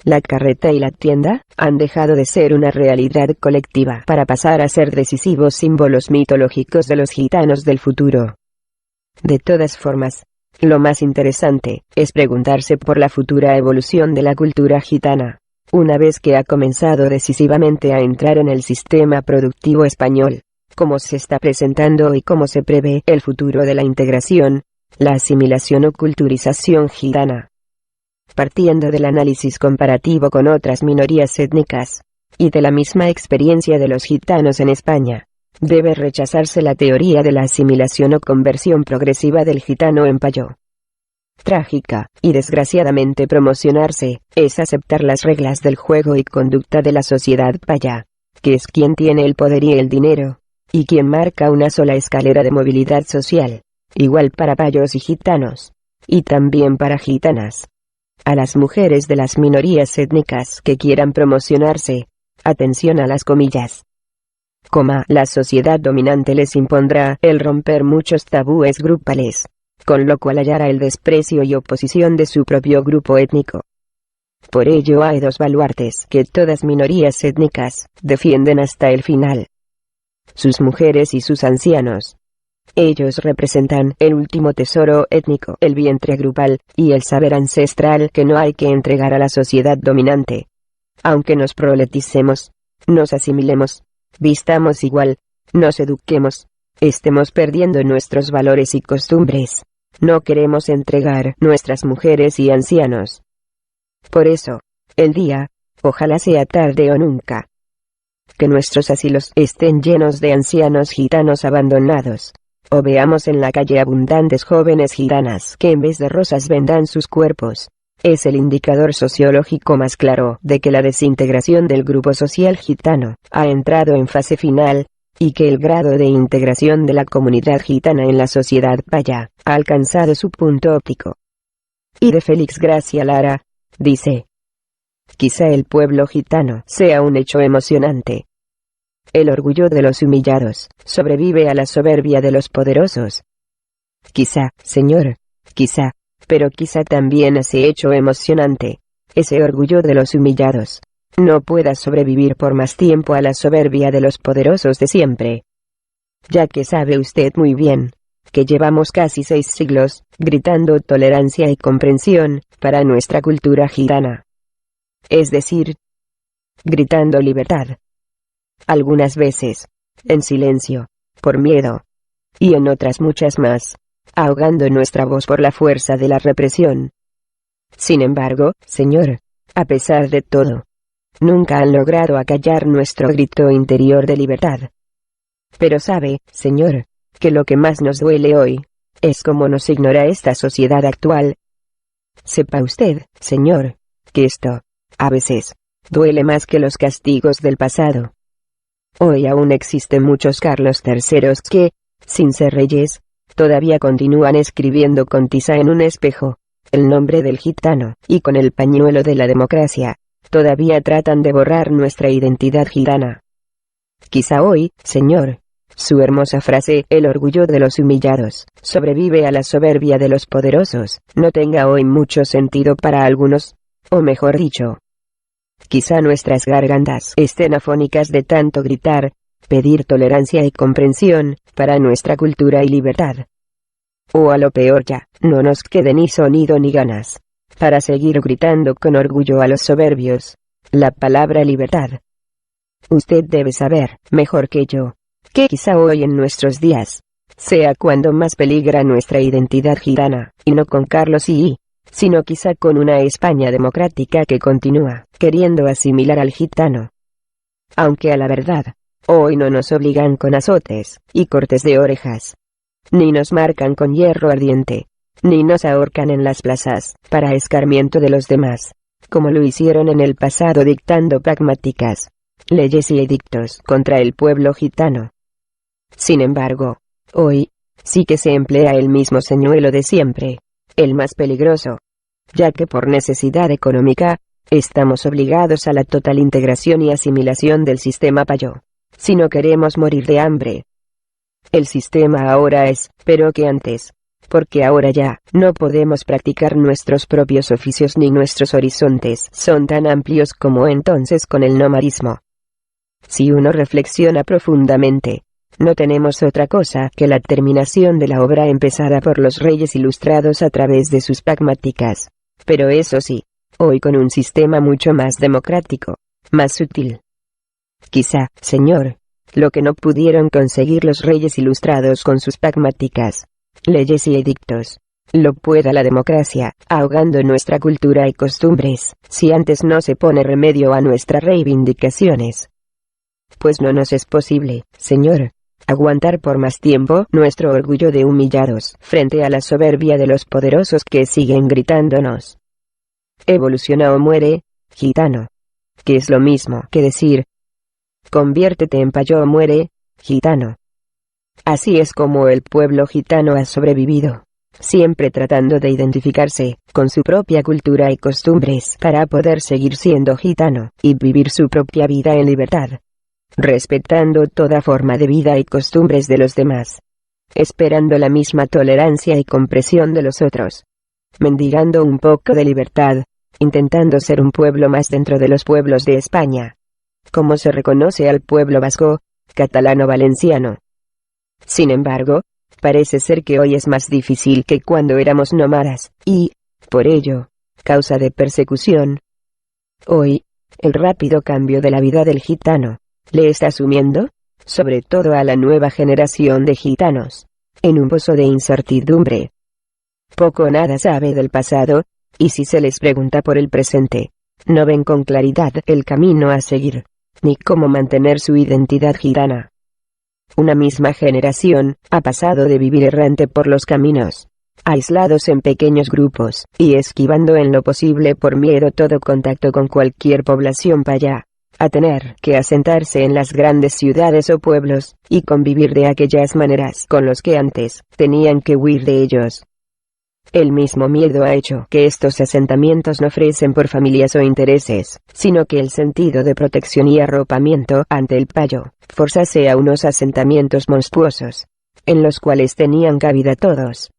La carreta y la tienda han dejado de ser una realidad colectiva para pasar a ser decisivos símbolos mitológicos de los gitanos del futuro. De todas formas, lo más interesante es preguntarse por la futura evolución de la cultura gitana, una vez que ha comenzado decisivamente a entrar en el sistema productivo español, cómo se está presentando y cómo se prevé el futuro de la integración, la asimilación o culturización gitana. Partiendo del análisis comparativo con otras minorías étnicas, y de la misma experiencia de los gitanos en España, debe rechazarse la teoría de la asimilación o conversión progresiva del gitano en payo. Trágica, y desgraciadamente promocionarse, es aceptar las reglas del juego y conducta de la sociedad paya, que es quien tiene el poder y el dinero, y quien marca una sola escalera de movilidad social, igual para payos y gitanos, y también para gitanas. A las mujeres de las minorías étnicas que quieran promocionarse, atención a las comillas, la sociedad dominante les impondrá el romper muchos tabúes grupales, con lo cual hallará el desprecio y oposición de su propio grupo étnico. Por ello hay dos baluartes que todas minorías étnicas defienden hasta el final: sus mujeres y sus ancianos. Ellos representan el último tesoro étnico, el vientre grupal, y el saber ancestral que no hay que entregar a la sociedad dominante. Aunque nos proleticemos, nos asimilemos, vistamos igual, nos eduquemos, estemos perdiendo nuestros valores y costumbres, no queremos entregar nuestras mujeres y ancianos. Por eso, el día, ojalá sea tarde o nunca, que nuestros asilos estén llenos de ancianos gitanos abandonados, o veamos en la calle abundantes jóvenes gitanas que en vez de rosas vendan sus cuerpos, es el indicador sociológico más claro de que la desintegración del grupo social gitano ha entrado en fase final, y que el grado de integración de la comunidad gitana en la sociedad paya ha alcanzado su punto óptico. Y de Félix Gracia Lara, dice: quizá el pueblo gitano sea un hecho emocionante. El orgullo de los humillados sobrevive a la soberbia de los poderosos. Quizá, señor, quizá, pero quizá también ese hecho emocionante, ese orgullo de los humillados, no pueda sobrevivir por más tiempo a la soberbia de los poderosos de siempre. Ya que sabe usted muy bien, que llevamos casi 6 siglos, gritando tolerancia y comprensión, para nuestra cultura gitana. Es decir, gritando libertad. Algunas veces, en silencio, por miedo, y en otras muchas más, ahogando nuestra voz por la fuerza de la represión. Sin embargo, señor, a pesar de todo, nunca han logrado acallar nuestro grito interior de libertad. Pero sabe, señor, que lo que más nos duele hoy, es cómo nos ignora esta sociedad actual. Sepa usted, señor, que esto, a veces, duele más que los castigos del pasado. Hoy aún existen muchos Carlos III que, sin ser reyes, todavía continúan escribiendo con tiza en un espejo el nombre del gitano, y con el pañuelo de la democracia, todavía tratan de borrar nuestra identidad gitana. Quizá hoy, señor, su hermosa frase, el orgullo de los humillados, sobrevive a la soberbia de los poderosos, no tenga hoy mucho sentido para algunos, o mejor dicho, quizá nuestras gargantas estén afónicas de tanto gritar, pedir tolerancia y comprensión, para nuestra cultura y libertad. O a lo peor ya, no nos quede ni sonido ni ganas, para seguir gritando con orgullo a los soberbios, la palabra libertad. Usted debe saber, mejor que yo, que quizá hoy en nuestros días, sea cuando más peligra nuestra identidad gitana, y no con Carlos I, sino quizá con una España democrática que continúa queriendo asimilar al gitano. Aunque a la verdad, hoy no nos obligan con azotes y cortes de orejas, ni nos marcan con hierro ardiente, ni nos ahorcan en las plazas para escarmiento de los demás, como lo hicieron en el pasado dictando pragmáticas leyes y edictos contra el pueblo gitano. Sin embargo, hoy, sí que se emplea el mismo señuelo de siempre, el más peligroso, ya que por necesidad económica, estamos obligados a la total integración y asimilación del sistema payo. Si no queremos morir de hambre. El sistema ahora es, pero que antes. Porque ahora ya, no podemos practicar nuestros propios oficios ni nuestros horizontes son tan amplios como entonces con el nomadismo. Si uno reflexiona profundamente, no tenemos otra cosa que la terminación de la obra empezada por los reyes ilustrados a través de sus pragmáticas. Pero eso sí, hoy con un sistema mucho más democrático, más sutil. Quizá, señor, lo que no pudieron conseguir los reyes ilustrados con sus pragmáticas, leyes y edictos, lo pueda la democracia, ahogando nuestra cultura y costumbres, si antes no se pone remedio a nuestras reivindicaciones. Pues no nos es posible, señor, aguantar por más tiempo nuestro orgullo de humillados frente a la soberbia de los poderosos que siguen gritándonos: evoluciona o muere, gitano. Que es lo mismo que decir: conviértete en payo o muere, gitano. Así es como el pueblo gitano ha sobrevivido, siempre tratando de identificarse con su propia cultura y costumbres para poder seguir siendo gitano y vivir su propia vida en libertad, respetando toda forma de vida y costumbres de los demás, esperando la misma tolerancia y comprensión de los otros, mendigando un poco de libertad, intentando ser un pueblo más dentro de los pueblos de España, como se reconoce al pueblo vasco, catalano-valenciano. Sin embargo, parece ser que hoy es más difícil que cuando éramos nómadas, y, por ello, causa de persecución. Hoy, el rápido cambio de la vida del gitano, le está sumiendo, sobre todo a la nueva generación de gitanos, en un pozo de incertidumbre. Poco o nada sabe del pasado, y si se les pregunta por el presente, no ven con claridad el camino a seguir, ni cómo mantener su identidad gitana. Una misma generación ha pasado de vivir errante por los caminos, aislados en pequeños grupos, y esquivando en lo posible por miedo todo contacto con cualquier población paya, a tener que asentarse en las grandes ciudades o pueblos, y convivir de aquellas maneras con los que antes tenían que huir de ellos. El mismo miedo ha hecho que estos asentamientos no ofrecen por familias o intereses, sino que el sentido de protección y arropamiento ante el payo forzase a unos asentamientos monstruosos, en los cuales tenían cabida todos.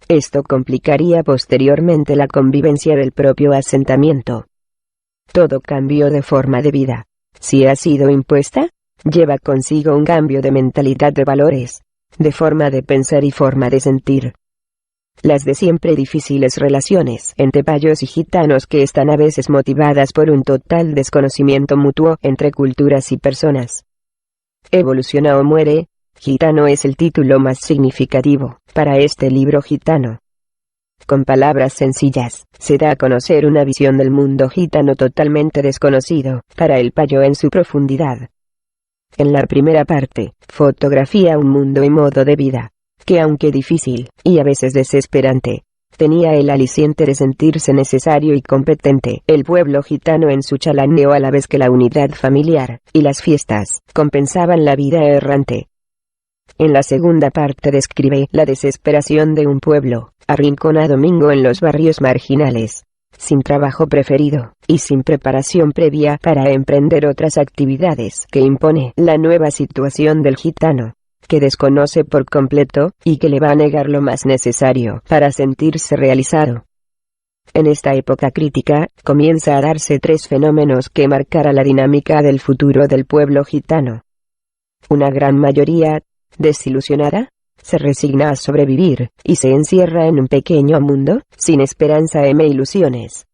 Esto complicaría posteriormente la convivencia del propio asentamiento. Todo cambio de forma de vida, si ha sido impuesta, lleva consigo un cambio de mentalidad, de valores, de forma de pensar y forma de sentir. Las de siempre difíciles relaciones entre payos y gitanos, que están a veces motivadas por un total desconocimiento mutuo entre culturas y personas. Evoluciona o muere, gitano es el título más significativo para este libro gitano. Con palabras sencillas, se da a conocer una visión del mundo gitano totalmente desconocido para el payo en su profundidad. En la primera parte, fotografía un mundo y modo de vida que, aunque difícil, y a veces desesperante, tenía el aliciente de sentirse necesario y competente. El pueblo gitano en su chalaneo, a la vez que la unidad familiar y las fiestas compensaban la vida errante. En la segunda parte describe la desesperación de un pueblo, arrinconado domingo en los barrios marginales, sin trabajo preferido, y sin preparación previa para emprender otras actividades que impone la nueva situación del gitano, que desconoce por completo, y que le va a negar lo más necesario para sentirse realizado. En esta época crítica, comienza a darse tres fenómenos que marcará la dinámica del futuro del pueblo gitano. Una gran mayoría, desilusionada, se resigna a sobrevivir, y se encierra en un pequeño mundo, sin esperanza e ilusiones.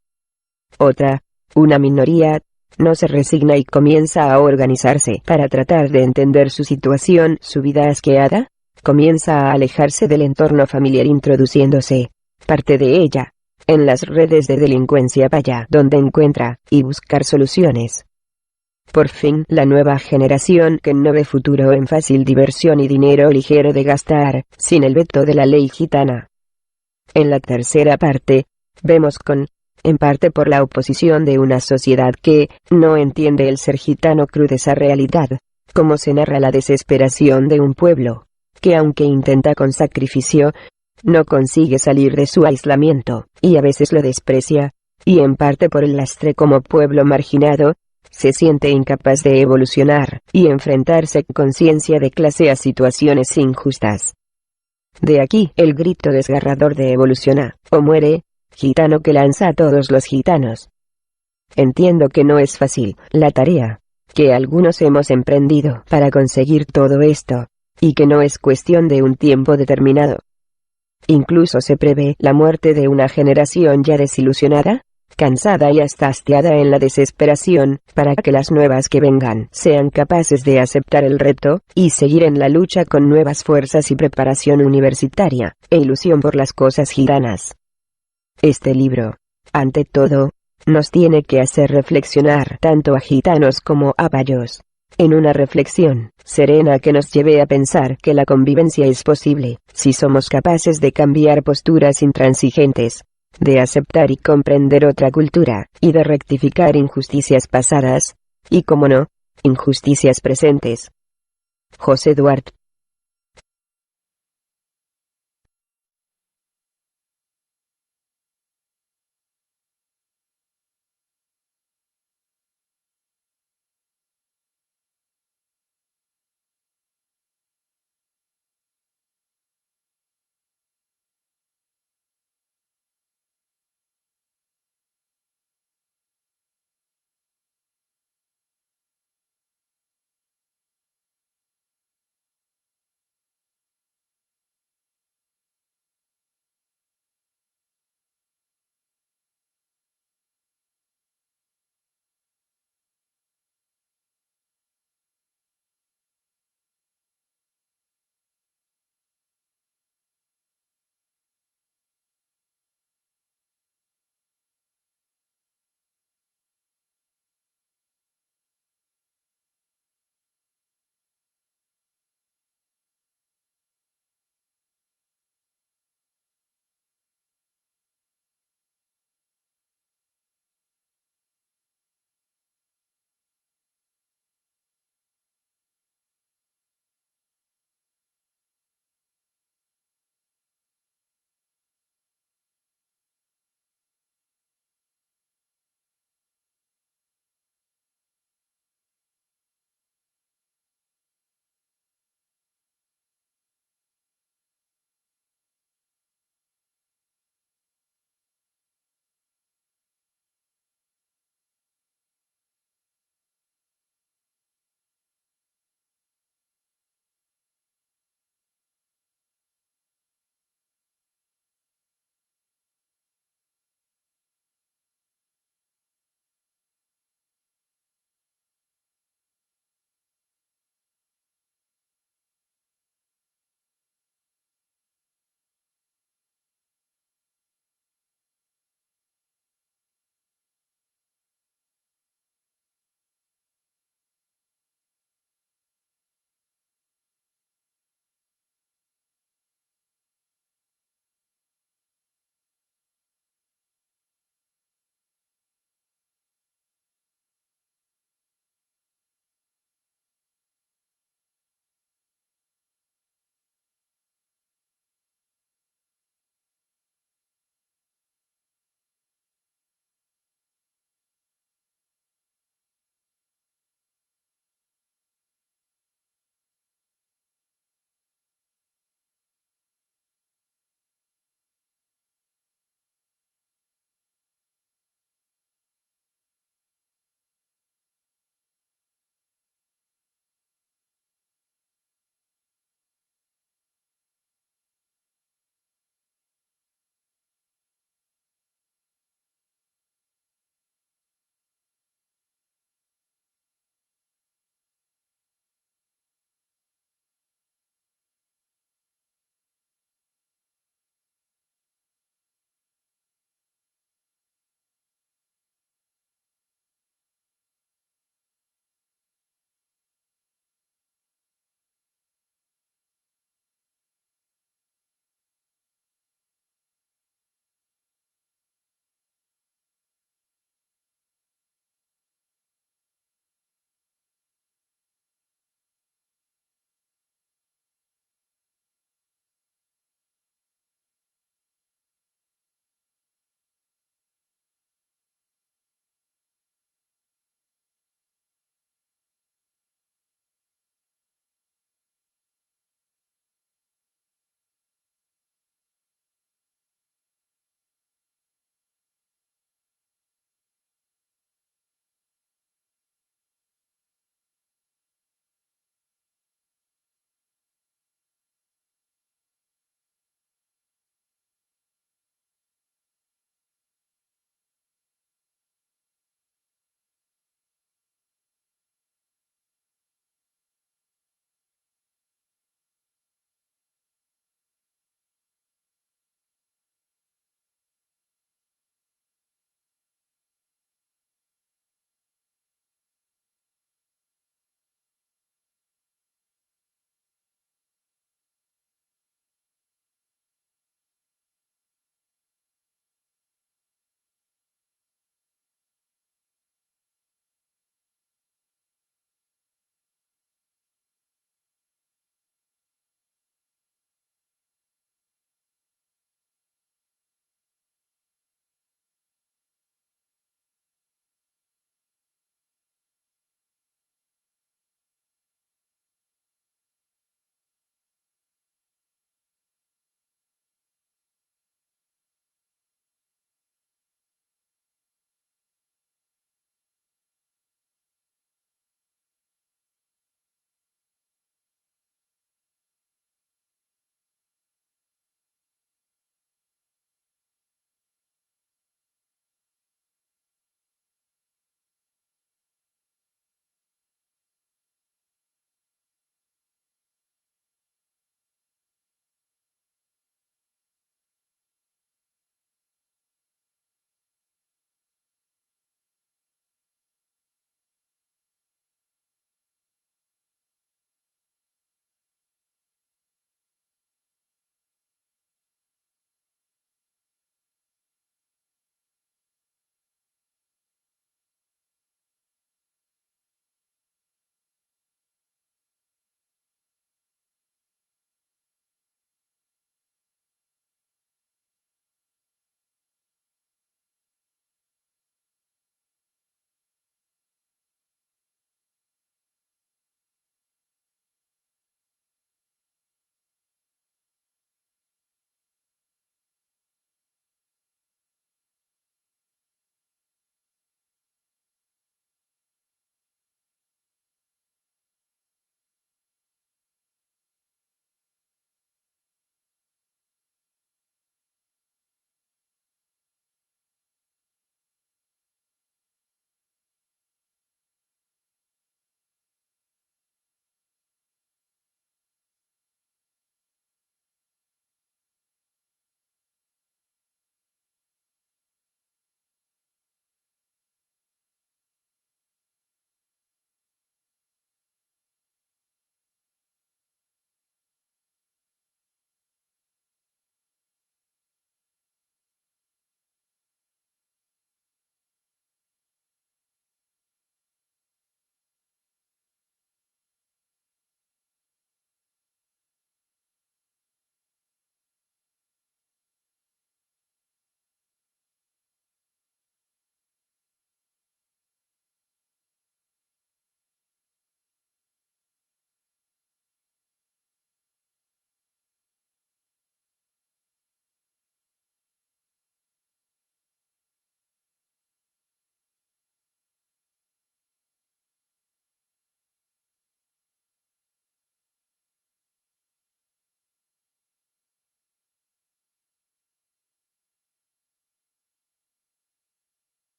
Otra, una minoría, no se resigna y comienza a organizarse para tratar de entender su situación. Su vida asqueada comienza a alejarse del entorno familiar, introduciéndose, parte de ella, en las redes de delincuencia paya, donde encuentra y buscar soluciones. Por fin, la nueva generación, que no ve futuro en fácil diversión y dinero ligero de gastar, sin el veto de la ley gitana. En la tercera parte, vemos en parte por la oposición de una sociedad que no entiende el ser gitano, crudeza realidad, como se narra la desesperación de un pueblo, que aunque intenta con sacrificio, no consigue salir de su aislamiento, y a veces lo desprecia, y en parte por el lastre como pueblo marginado, se siente incapaz de evolucionar, y enfrentarse con conciencia de clase a situaciones injustas. De aquí el grito desgarrador de evoluciona, o muere, gitano que lanza a todos los gitanos. Entiendo que no es fácil la tarea que algunos hemos emprendido para conseguir todo esto, y que no es cuestión de un tiempo determinado. Incluso se prevé la muerte de una generación ya desilusionada, cansada y hasta hastiada en la desesperación, para que las nuevas que vengan sean capaces de aceptar el reto, y seguir en la lucha con nuevas fuerzas y preparación universitaria, e ilusión por las cosas gitanas. Este libro, ante todo, nos tiene que hacer reflexionar tanto a gitanos como a payos, en una reflexión serena que nos lleve a pensar que la convivencia es posible, si somos capaces de cambiar posturas intransigentes, de aceptar y comprender otra cultura, y de rectificar injusticias pasadas, y como no, injusticias presentes. José Duarte.